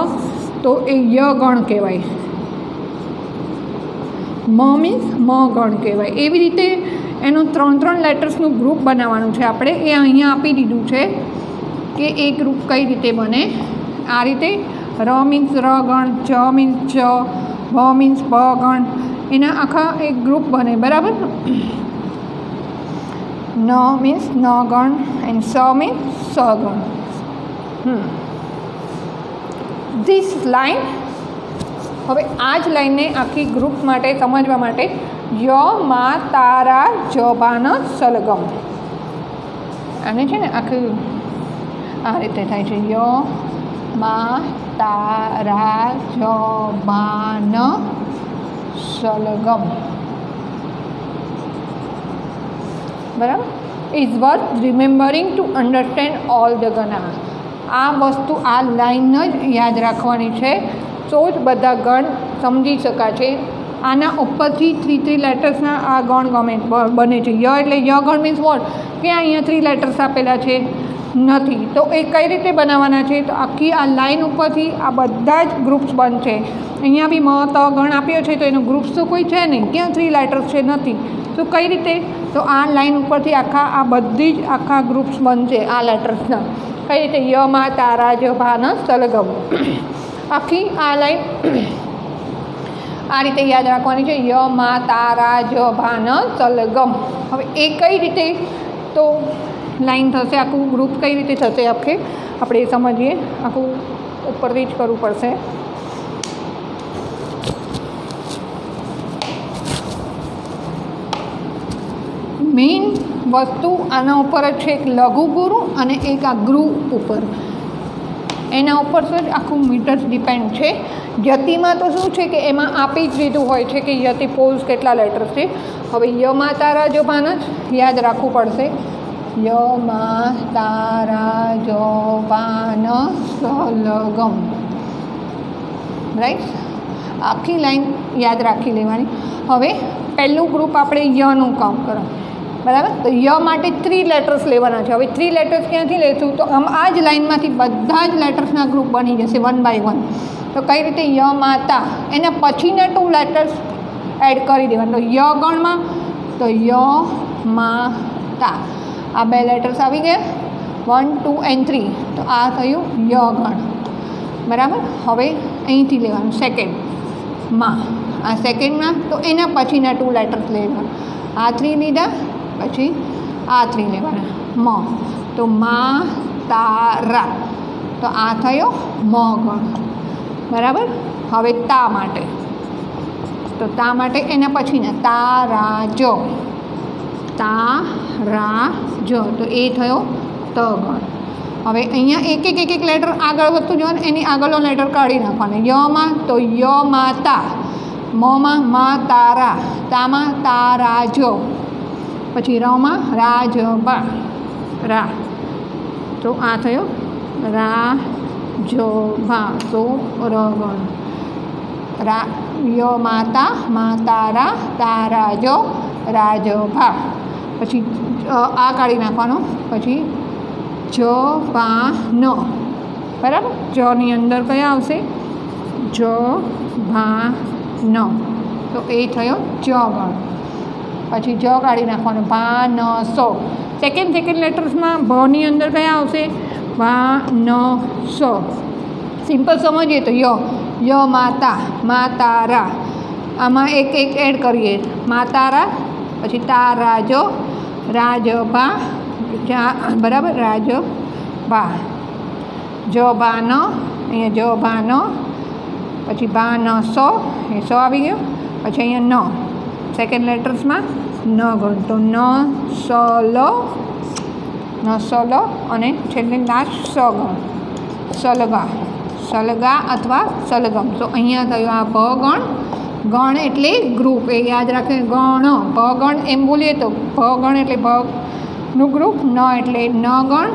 તો એ ય ગણ કહેવાય. મ મીન્સ મ ગણ કહેવાય. એવી રીતે એનું 3 લેટર્સનું ગ્રુપ બનાવવાનું છે આપણે. એ અહીંયા આપી દીધું છે કે એ ગ્રુપ કઈ રીતે બને. આ રીતે ર મીન્સ ર ગણ, ચ મીન્સ ચ, ભ મીન્સ ભ ગણ, એના આખા એક ગ્રુપ બને. બરાબર. ન મીન્સ ન ગણ એન્ડ સ મીન્સ સ ગણ. ધીસ લાઇન, હવે આ જ લાઇનને આખી ગ્રુપ માટે સમજવા માટે ય, મા, તારા, જ, ભા, ન, સલગમ. આને છે ને આખી આ રીતે થાય છે. ય, મા, તારા, જ, ભા, ન, સલગમ. બરાબર. Is worth remembering to understand all the ગણા. આ વસ્તુ આ લાઈન જ યાદ રાખવાની છે તો જ બધા ગણ સમજી શકાશે. આના ઉપરથી 3 લેટર્સના આ ગણ બને છે. ય એટલે ય ગણ મીન્સ વોટ, કે અહીંયા 3 લેટર્સ આપેલા છે નથી, તો એ કઈ રીતે બનાવવાના છે. તો આખી આ લાઈન ઉપરથી આ બધા જ ગ્રુપ્સ બનશે. અહીંયા બી મ, ત ગણ આપ્યો છે તો એનું ગ્રુપ્સ તો કોઈ છે નહીં. ક્યાં 3 લેટર્સ છે? નથી. તો કઈ રીતે? તો આ લાઈન ઉપરથી આ બધી જ આખા ગ્રુપ્સ બનશે આ લેટર્સના. કઈ રીતે? ય, મા, તારા, જ, ભા, ન, સલગમ. આખી આ લાઈન આ રીતે યાદ રાખવાની છે. ય, મા, તારા, જ, ભા, ન, સલગમ. હવે એ કઈ રીતે તો લાઈન થશે, આખું ગ્રુપ કઈ રીતે થશે આપણે એ સમજીએ. આખું ઉપરથી જ કરવું પડશે. મેઇન વસ્તુ આના ઉપર જ છે, એક લઘુ ગુરુ અને એક આ ગ્રુપ ઉપર. એના ઉપર જ આખું મીટર્સ ડિપેન્ડ છે. યતિમાં તો શું છે કે એમાં આપી જ દીધું હોય છે કે યતિ પોઝ કેટલા લેટર્સ છે. હવે ય, મા, તારા, જ, ભા, ન જ યાદ રાખવું પડશે. ય, મા, તારા, જ, ભા, ન, સલગમ. રાઈટ. આખી લાઈન યાદ રાખી લેવાની. હવે પહેલું ગ્રુપ આપણે યનું કામ કરો. બરાબર. તો ય માટે 3 લેટર્સ લેવાના છે. હવે 3 લેટર્સ ક્યાંથી લેશું? તો આમ આ જ લાઈનમાંથી બધા જ લેટર્સના ગ્રુપ બની જશે 1 by 1. તો કઈ રીતે? ય, મા, તા. એના પછીના 2 લેટર્સ એડ કરી દેવાના. તો ય ગણમાં તો ય, મા, તા. આ 2 લેટર્સ આવી ગયા 1, 2 and 3. તો આ થયું ય ગણ. બરાબર. હવે અહીંથી લેવાનું સેકન્ડ માં. આ સેકન્ડમાં તો એના પછીના 2 લેટર્સ લેવાના. આ 3 લીધા, પછી આ 3 લેવાના. મ તો મા, તારા. તો આ થયો મ ગણ. બરાબર. હવે તા માટે તો તા માટે એના પછીના તારા, જ. તારા, જ. તો એ થયો ત ગણ. હવે અહીંયા એક લેટર આગળ વધતું જવાનું. એની આગળનો લેટર કાઢી નાખવાનો. યમાં તો ય, મા, તા. મમાં મા, તારા. તામાં તારા, જ. પછી રમાં રા, જ, બા. રા. તો આ થયો રા, જ, ભા. તો ર ગણ. રા, ય, મા, તા, મા, તારા, તારા, જ, રા, જ, ભા. પછી આ કાઢી નાખવાનો. પછી જ, ભા, ન. બરાબર. જની અંદર કયા આવશે? જ, ભા, ન. તો એ થયો જ ગણ. પછી જ કાઢી નાખવાનો. ભા, ન, સો. સેકન્ડ લેટર્સમાં ભની અંદર કયા આવશે? ભા, ન, સો. સિમ્પલ સમજીએ તો ય, મા, તા, મા, તારા. આમાં એક એડ કરીએ. મા, તારા, પછી તારા, જ, રાજભા બરાબર રાજભા જભાન અહીંયા જભાન પછી ભાનસ એ સ આવી ગયો પછી અહીંયા ન સેકન્ડ લેટર્સમાં ન ગણ તો ન સલ અને છેલ્લે લાસ્ટ સ ગણ સલગા અથવા સલગમ. તો અહીંયા થયું આ ભ ગણ એટલે ગ્રુપ એ યાદ રાખે ગણ ભ ગણ એમ બોલીએ તો ભ ગણ એટલે ભનું ગ્રુપ ન એટલે ન ગણ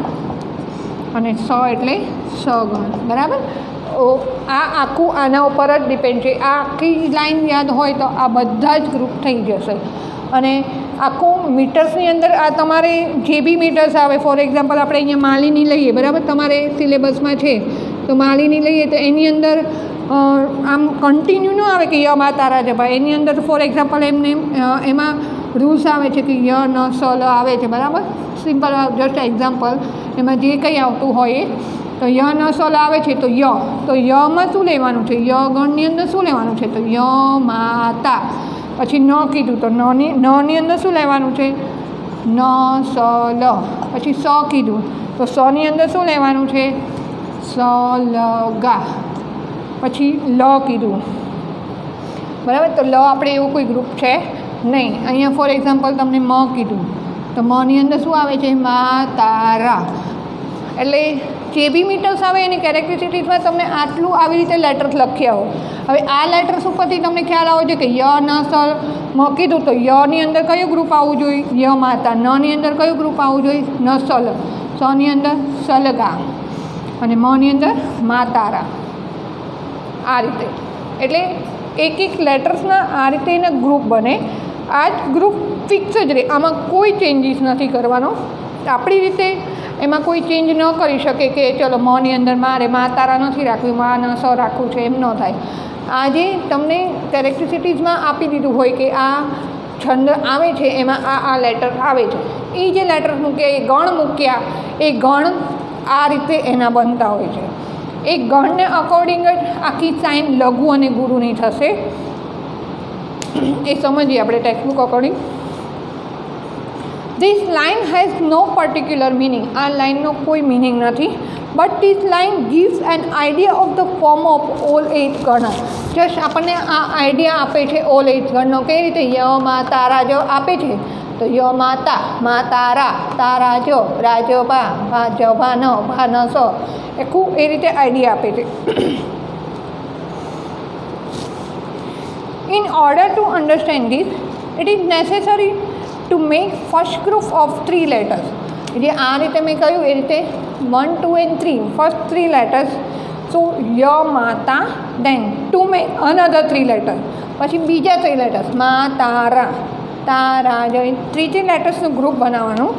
અને સ એટલે સ ગણ બરાબર. આ આખું આના ઉપર જ ડિપેન્ડ છે. આ આખી લાઈન યાદ હોય તો આ બધા જ ગ્રુપ થઈ જશે. અને આખું મીટર્સની અંદર આ તમારે જે બી મીટર્સ આવે ફોર એક્ઝામ્પલ આપણે અહીંયા માલીની લઈએ બરાબર તમારે સિલેબસમાં છે તો માલીની લઈએ તો એની અંદર આમ કન્ટિન્યુ ન આવે કે ય મા તારા જભા એની અંદર ફોર એક્ઝામ્પલ એમને એમાં રૂલ્સ આવે છે કે ય ન સ લ આવે છે બરાબર. સિમ્પલ જસ્ટ એક્ઝામ્પલ એમાં જે કંઈ આવતું હોય તો ય ન સ લ આવે છે તો યમાં શું લેવાનું છે ય ગણની અંદર શું લેવાનું છે તો ય માતા. પછી ન કીધું તો નની અંદર શું લેવાનું છે ન સ લ. પછી સ કીધું તો સની અંદર શું લેવાનું છે સ લ ગા. પછી લ કીધું બરાબર. તો લ આપણે એવું કોઈ ગ્રુપ છે નહીં. અહીંયા ફોર એક્ઝામ્પલ તમને મ કીધું તો મની અંદર શું આવે છે મા તારા. એટલે જે બી મીટર્સ આવે એની કેરેક્ટરિસ્ટિક્સમાં તમને આટલું આવી રીતે લેટર્સ લખ્યા હોય. હવે આ લેટર્સ ઉપરથી તમને ખ્યાલ આવો છે કે ય ન સ મ કીધું તો યની અંદર કયું ગ્રુપ આવવું જોઈએ ય માતા. નની અંદર કયું ગ્રુપ આવવું જોઈએ ન સલ. સની અંદર સલગા અને મની અંદર મા તારા. આ રીતે એટલે એક લેટર્સના આ રીતે એના ગ્રુપ બને. આ જ ગ્રુપ ફિક્સ જ રહે. આમાં કોઈ ચેન્જીસ નથી કરવાનો. આપણી રીતે એમાં કોઈ ચેન્જ ન કરી શકે કે ચલો મની અંદર મારે મા તારા નથી રાખવી મા ન સ રાખવું છે એમ ન થાય. આજે તમને કેરેક્ટરિસ્ટિક્સમાં આપી દીધું હોય કે આ છંદ આવે છે એમાં આ લેટર આવે છે. એ જે લેટર મૂક્યા એ ગણ મૂક્યા એ ગણ આ રીતે એના બનતા હોય છે. એ ગણને અકોર્ડિંગ જ આખી સાઇન લઘુ અને ગુરુની થશે. એ સમજીએ આપણે textbook according. This line has no particular meaning. આ લાઇનનો કોઈ મિનિંગ નથી. But this line gives an idea of the form of all 8 ગણ. જસ્ટ આપણને આ આઈડિયા આપે છે ઓલ 8 ગણનો. કઈ રીતે ય મા તારા જો આપે છે તો ય માતા મા તારા તારા જો રાજો ભા જભા ન ભા ન સ એ ખૂબ એ રીતે આઈડિયા આપે છે. In order to understand this, it is necessary to make first group of 3 letters. જે આ રીતે મેં કહ્યું એ રીતે 1, 2 and 3 first 3 letters. So ય માતા then to make another 3 letters. પછી બીજા 3 letters મા તારા તારા જો 3 લેટર્સનું ગ્રુપ બનાવવાનું.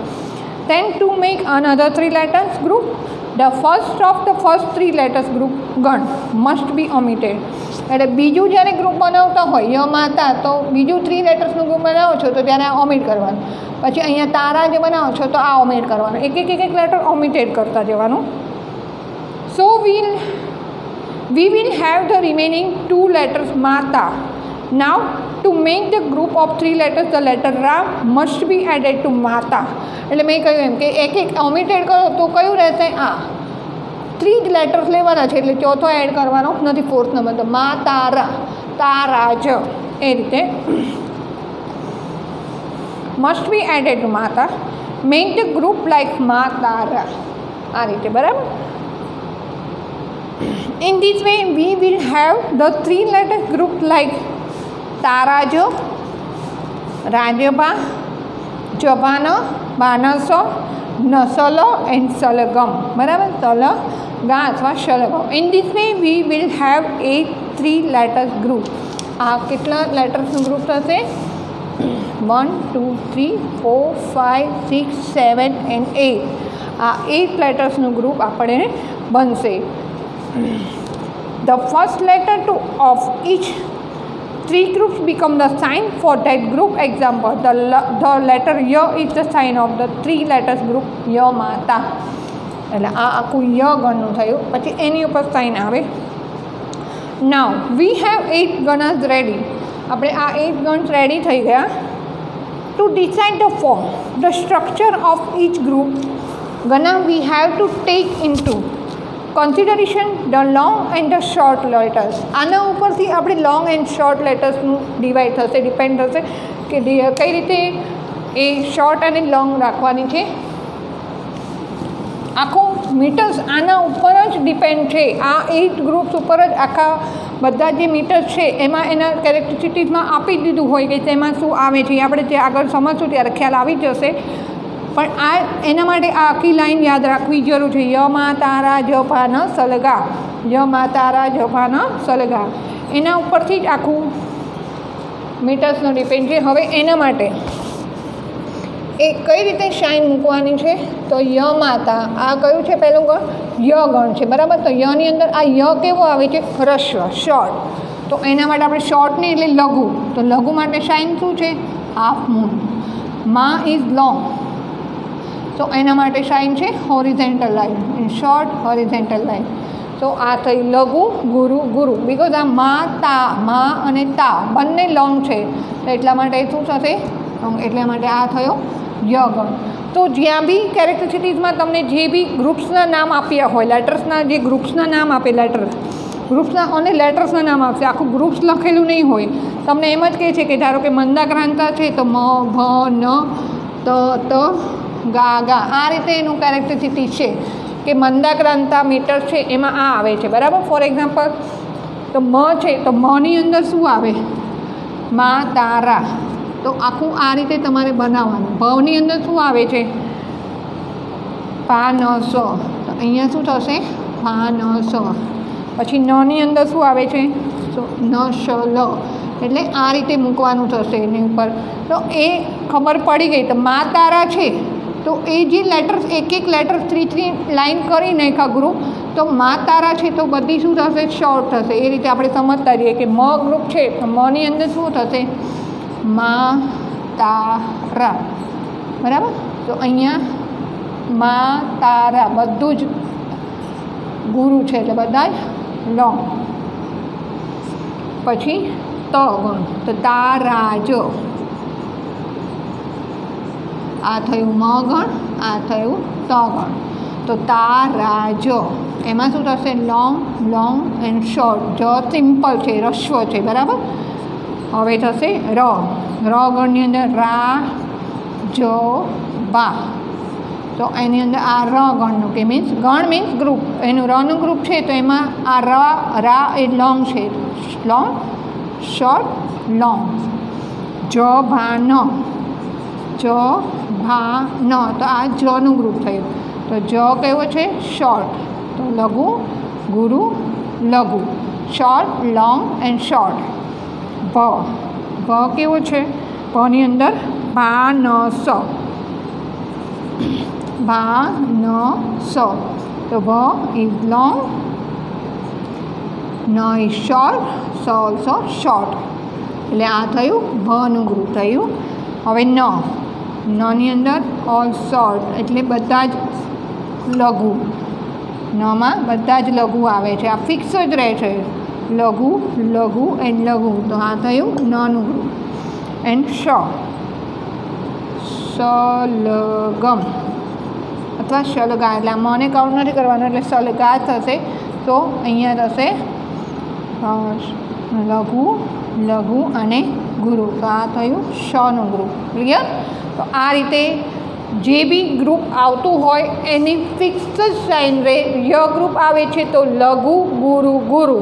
then to make another 3 letters group, the first of the first 3 letters group ગણ must be omitted. એટલે બીજું જ્યારે ગ્રુપ બનાવતા હોય ય માતા તો બીજું 3 લેટર્સનું ગ્રુપ બનાવો છો તો ત્યારે આ ઓમિટ કરવાનું. પછી અહીંયા તારા જે બનાવો છો તો આ ઓમિટ કરવાનું. એક લેટર ઓમિટેડ કરતા જવાનું. સો we will have the remaining 2 letters માતા. Now to make the group of 3 letters the letter ra must be added to માતા. એટલે મેં કહ્યું એમ કે એક ઓમિટેડ કરો તો કયું રહેશે આ 3 જ લેટર્સ લેવાના છે એટલે ચોથો એડ કરવાનો નથી ફોર્થ નંબર. તો મા તારા તારા જ એ રીતે મસ્ટ બી એડેડ ટુ માતા. મેક ધ ગ્રુપ લાઈક મા તારા આ રીતે બરાબર. In this way we will have the 3 letters group like તારાજો રાજભા જભાન બાનસ નસલો એન્ડ સલગમ બરાબર. સલગા અથવા શલગમ. In this way we will have 3 letters group. આ કેટલા લેટર્સનું ગ્રુપ થશે 1, 2, 3, 4, 5, 6, 7 and 8. આ 8 લેટર્સનું ગ્રુપ આપણે બનશે. The first letter of each 3 groups become the sign for that group. Example, the letter y is the sign of the 3 letters group ય માતા. એટલે આ આખું ય ગણનું થયું. પછી એની ઉપર સાઇન આવે. Now we have 8 ગણસ રેડી. આપણે આ 8 ગણસ રેડી થઈ ગયા. to decide the form, the structure of each group, gonna we have to take into consideration the long and the short letters. આના ઉપરથી આપણે લોંગ એન્ડ શોર્ટ લેટર્સનું ડિવાઈડ થશે, ડિપેન્ડ થશે કે કઈ રીતે એ શોર્ટ અને લોંગ રાખવાની છે. આખું મીટર્સ આના ઉપર જ ડિપેન્ડ છે. આ 8 ગ્રુપ્સ ઉપર જ આખા બધા જે મીટર્સ છે એમાં એના કેરેક્ટરિસ્ટિક્સમાં આપી દીધું હોય કે તેમાં શું આવે છે. આપણે જે આગળ સમજશું ત્યારે ખ્યાલ આવી જશે. પણ આ એના માટે આ આખી લાઈન યાદ રાખવી જરૂર છે. ય મા તારા જ ભા ન સલગા, ય મા તારા જ ભા ન સલગા, એના ઉપરથી જ આખું મીટર્સનો ડિપેન્ડ છે. હવે એના માટે એ કઈ રીતે શાઇન મૂકવાની છે તો ય માતા, આ કયું છે પહેલું ગણ? ય ગણ છે, બરાબર. તો યની અંદર આ ય કેવો આવે છે? હ્રસ્વ, શોર્ટ. તો એના માટે આપણે શોર્ટ નહીં એટલે લઘુ. તો લઘુ માટે શાઇન શું છે? Half moon. મા ઇઝ લોંગ, તો એના માટે શાઇન છે horizontal line. In short horizontal line. તો આ થઈ લઘુ, ગુરુ, ગુરુ. બિકોઝ આ મા તા, મા અને તા બંને લોંગ છે, તો એટલા માટે શું થશે? લોંગ. એટલા માટે આ થયો ય ગણ. તો જ્યાં બી કેરેક્ટરિસ્ટિક્સમાં તમને જે બી ગ્રુપ્સના નામ આપ્યા હોય, લેટર્સના જે ગ્રુપ્સના નામ આપે, લેટર ગ્રુપ્સના અને લેટર્સના નામ આપશે, આખું ગ્રુપ્સ લખેલું નહીં હોય. તમને એમ જ કહે છે કે ધારો કે મંદાક્રાંતા છે તો મ, ભ, ન, ત, ત, ગા, ગા. આ રીતે એનું કેરેક્ટરિસ્ટિક્સ છે કે મંદાક્રાંતા મીટર છે એમાં આ આવે છે, બરાબર. ફોર એક્ઝામ્પલ તો મ છે તો મની અંદર શું આવે? મા તારા. તો આખું આ રીતે તમારે બનાવવાનું. ભવની અંદર શું આવે છે? પા ન સ. તો અહીંયા શું થશે? પા ન સ. પછી નની અંદર શું આવે છે? ન શ લ. એટલે આ રીતે મૂકવાનું થશે એની ઉપર. તો એ ખબર પડી ગઈ. તો મા તારા છે તો એ જે લેટર્સ એક લેટર્સ 3 લાઈન કરી નાખ્યા ગ્રુપ, તો મા તારા છે તો બધી શું થશે? શોર્ટ થશે. એ રીતે આપણે સમજતા રહીએ કે મ ગ્રુપ છે તો મની અંદર શું થશે? મા તારા, બરાબર. તો અહીંયા મા તારા બધું જ ગુરુ છે એટલે બધા જ લોંગ. પછી ત ગણ તો તારા જ, આ થયું મ ગણ, આ થયું ત ગણ. તો તારા જ એમાં શું થશે? Long, long and short. જ સિમ્પલ છે, રસ્વ છે, બરાબર. હવે થશે ર. ર ગણની અંદર રા, જ, બા. તો એની અંદર આ ર ગણનું કે મીન્સ ગણ મીન્સ ગ્રુપ, એનું રનું ગ્રુપ છે તો એમાં આ રા એ લોંગ છે, લોંગ, શોર્ટ, લોંગ. જ ભા ન, જ ભા ન. તો આ જનું ગ્રુપ થયું. તો જ કેવો છે? શોર્ટ. તો લઘુ, ગુરુ, લઘુ. Short, long and short. ભ. ભ કેવો છે? ભની અંદર ભા ન સ, ભા ન સ. તો ભ ઇઝ લોંગ, ન ઇઝ શોર્ટ, સ ઓલ્સો શોર્ટ. એટલે આ થયું ભનું ગ્રુપ થયું. હવે ન. નની અંદર ઓલ શોર્ટ એટલે બધા જ લઘુ. નમાં બધા જ લઘુ આવે છે, આ ફિક્સ જ રહે છે. લઘુ, લઘુ એન્ડ લઘુ. તો આ થયું નનું ગ્રુપ. એન્ડ શ. સલગમ અથવા શલગા. એટલે મને કાઉન્ટ નથી કરવાનું એટલે સલગા થશે. તો અહીંયા થશે લઘુ, લઘુ અને ગુરુ. તો આ થયું શનું ગ્રુપ. ક્લિયર? તો આ રીતે જે બી ગ્રુપ આવતું હોય એની ફિક્સ જ સાઇન રહે. ય ગ્રુપ આવે છે તો લઘુ, ગુરુ, ગુરુ.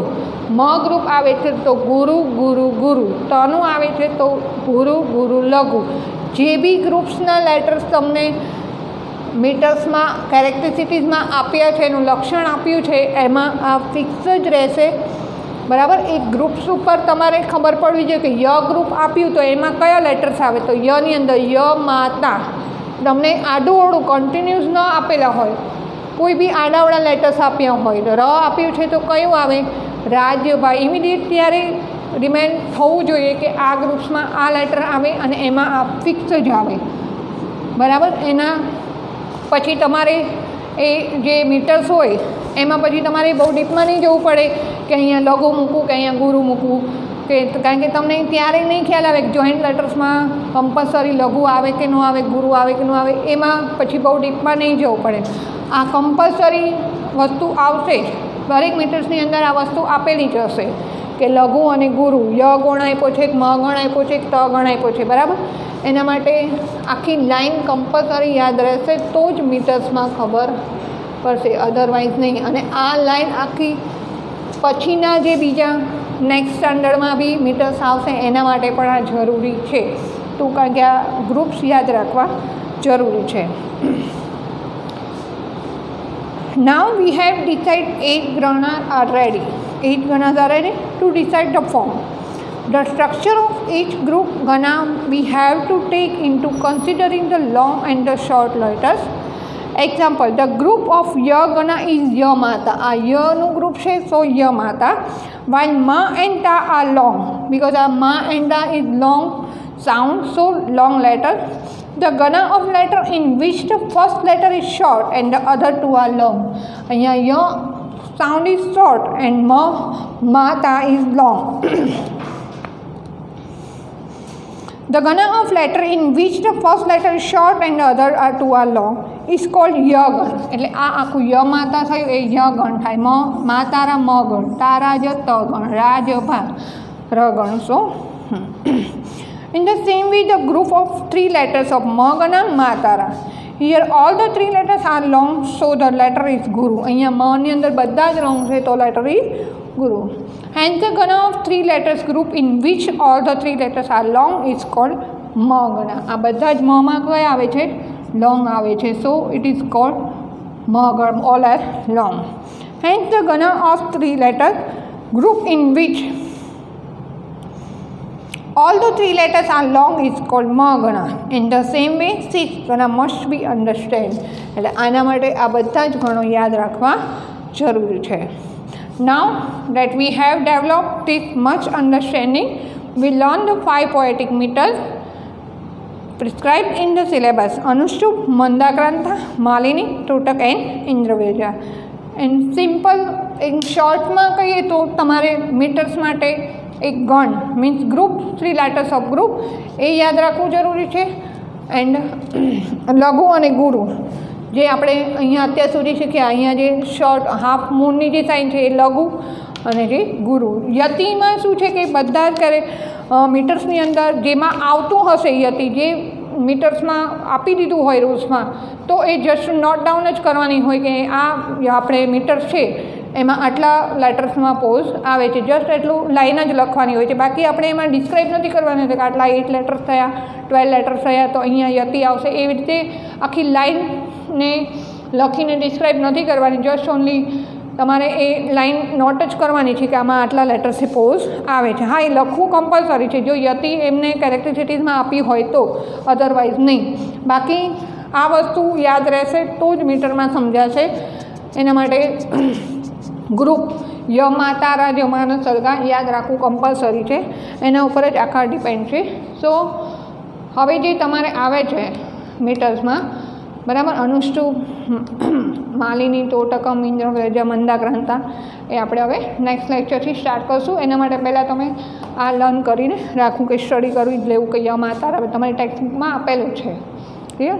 મ ગ્રુપ આવે છે તો ગુરુ, ગુરુ, ગુરુ. તનું આવે છે તો ગુરુ, ગુરુ, લઘુ. જે બી ગ્રુપ્સના લેટર્સ તમને મીટર્સમાં કેરેક્ટરિસ્ટિક્સમાં આપ્યા છે, એનું લક્ષણ આપ્યું છે, એમાં આ ફિક્સ જ રહેશે, બરાબર. એક ગ્રુપ્સ ઉપર તમારે ખબર પડવી જોઈએ કે ય ગ્રુપ આપ્યું તો એમાં કયા લેટર્સ આવે. તો યની અંદર ય, મા, તા. તમને આડું કન્ટિન્યુઅસ ન આપેલા હોય, કોઈ બી આડાવડા લેટર્સ આપ્યા હોય. તો ર આપ્યું છે તો કયું આવે? રાજ્યભાઈ. ઇમિડિયેટ ત્યારે રિમાઇન્ડ થવું જોઈએ કે આ ગ્રુપ્સમાં આ લેટર આવે અને એમાં આ ફિક્સ જ આવે, બરાબર. એના પછી તમારે એ જે મીટર્સ હોય એમાં પછી તમારે બહુ ડીપમાં નહીં જવું પડે કે અહીંયા લઘુ મૂકવું કે અહીંયા ગુરુ મૂકવું. કે કારણ કે તમને ત્યારે નહીં ખ્યાલ આવે કે જોઈન્ટ લેટર્સમાં કમ્પલસરી લઘુ આવે કે ન આવે, ગુરુ આવે કે ન આવે, એમાં પછી બહુ ડીપમાં નહીં જવું પડે. આ કમ્પલસરી વસ્તુ આવશે જ, દરેક મીટર્સની અંદર આ વસ્તુ આપેલી જ હશે કે લઘુ અને ગુરુ, ય ગણ આપ્યો છે, મ ગણ આપ્યો છે, ત ગણ આપ્યો છે, બરાબર. એના માટે આખી લાઈન કમ્પલસરી યાદ રહેશે તો જ મીટર્સમાં ખબર પડશે, અધરવાઇઝ નહીં. અને આ લાઈન આખી પછીના જે બીજા નેક્સ્ટ સ્ટાન્ડર્ડમાં બી મીટર્સ આવશે એના માટે પણ આ જરૂરી છે. તો કારણ કે આ ગ્રુપ્સ યાદ રાખવા જરૂરી છે. Now we have decided 8 Ganas are ready. 8 Ganas are ready to decide the form. The structure of each group Gana we have to take into considering the long and the short letters. Example, the group of Ya Gana is Ya Mata. Ya no group છે, so Ya Mata. While Ma and Ta are long, because our Ma and Ta is long sound, so long letter. The Gana of letter in which the first letter is short and the other two are long. અહીંયા Ya sound is short and Ma Ta is long. The Gana of letter in which the first letter is short and the other two are long is called Ya Gan. એટલે આ આખું ય માતા થયું એ ય ગણ થાય. મા તારા મ ગણ, તારા જ ત ગણ, રા જ ભા ર ગણ. સો in the same way the group of 3 letters of Ma Gana Ma Tara. Here all the 3 letters are long, so the letter is Guru. અહીંયા મ ની અંદર બધા જ long છે તો letter is Guru. Hence the Gana of 3 letters group in which all the 3 letters are long is called Ma Gana. આ બધા જ મ માં કયા આવે છે? long આવે છે, so it is called Ma Gana, all are long. Hence the Gana of 3 letters group in which all the 3 letters are long is called Ma Gana. In the same way 6 Gana must be understood. એટલે આના માટે આ બધા જ ગણો યાદ રાખવા જરૂરી છે. Now that we have developed this much understanding, we learn the 5 poetic meters prescribed in the syllabus: Anushtup, Mandakranta, Malini, Totak and Indraveja. And simple in short માં કહીએ તો તમારે મીટર્સ માટે એક ગણ means group, 3 letters of group એ યાદ રાખવું જરૂરી છે. એન્ડ લઘુ અને ગુરુ જે આપણે અહીંયા અત્યાર સુધી શીખ્યા, અહીંયા જે શોર્ટ હાફ મૂનની જે સાઇન છે એ લઘુ અને જે ગુરુ. યતિમાં શું છે કે બધા જ કરે મીટર્સની અંદર જેમાં આવતું હશે યતિ, જે મીટર્સમાં આપી દીધું હોય રૂલ્સમાં, તો એ જસ્ટ નોટ ડાઉન જ કરવાની હોય કે આ આપણે મીટર્સ છે એમાં આટલા લેટર્સમાં પોઝ આવે છે, જસ્ટ એટલું લાઈન જ લખવાની હોય છે. બાકી આપણે એમાં ડિસ્ક્રાઇબ નથી કરવાનું કે આટલા 8 લેટર્સ થયા, 12 લેટર્સ થયા તો અહીંયા યતિ આવશે. એવી રીતે આખી લાઈનને લખીને ડિસ્ક્રાઇબ નથી કરવાની, જસ્ટ ઓનલી તમારે એ લાઈન નોટ જ કરવાની છે કે આમાં આટલા લેટર્સે પોઝ આવે છે. હા, એ લખવું કમ્પલસરી છે જો યતિ એમને કેરેક્ટરિસ્ટિક્સમાં આપી હોય તો, અધરવાઇઝ નહીં. બાકી આ વસ્તુ યાદ રહેશે તો જ મીટરમાં સમજાશે. એના માટે ગ્રુપ ય મા તારા જ માનો સળગા યાદ રાખવું કમ્પલસરી છે, એના ઉપર જ આખા ડિપેન્ડ છે. સો હવે જે તમારે આવે છે મીટર્સમાં, બરાબર, અનુષ્ટુપ, માલિની, તોટકમ, ઇન્દ્રવેજા, મંદાક્રાંતા, એ આપણે હવે નેક્સ્ટ લેક્ચરથી સ્ટાર્ટ કરશું. એના માટે પહેલાં તમે આ લર્ન કરીને રાખવું કે સ્ટડી કરવી જ લેવું કે ય મા તારા તમારી ટેક્સ્ટબુકમાં આપેલું છે. ક્લિયર?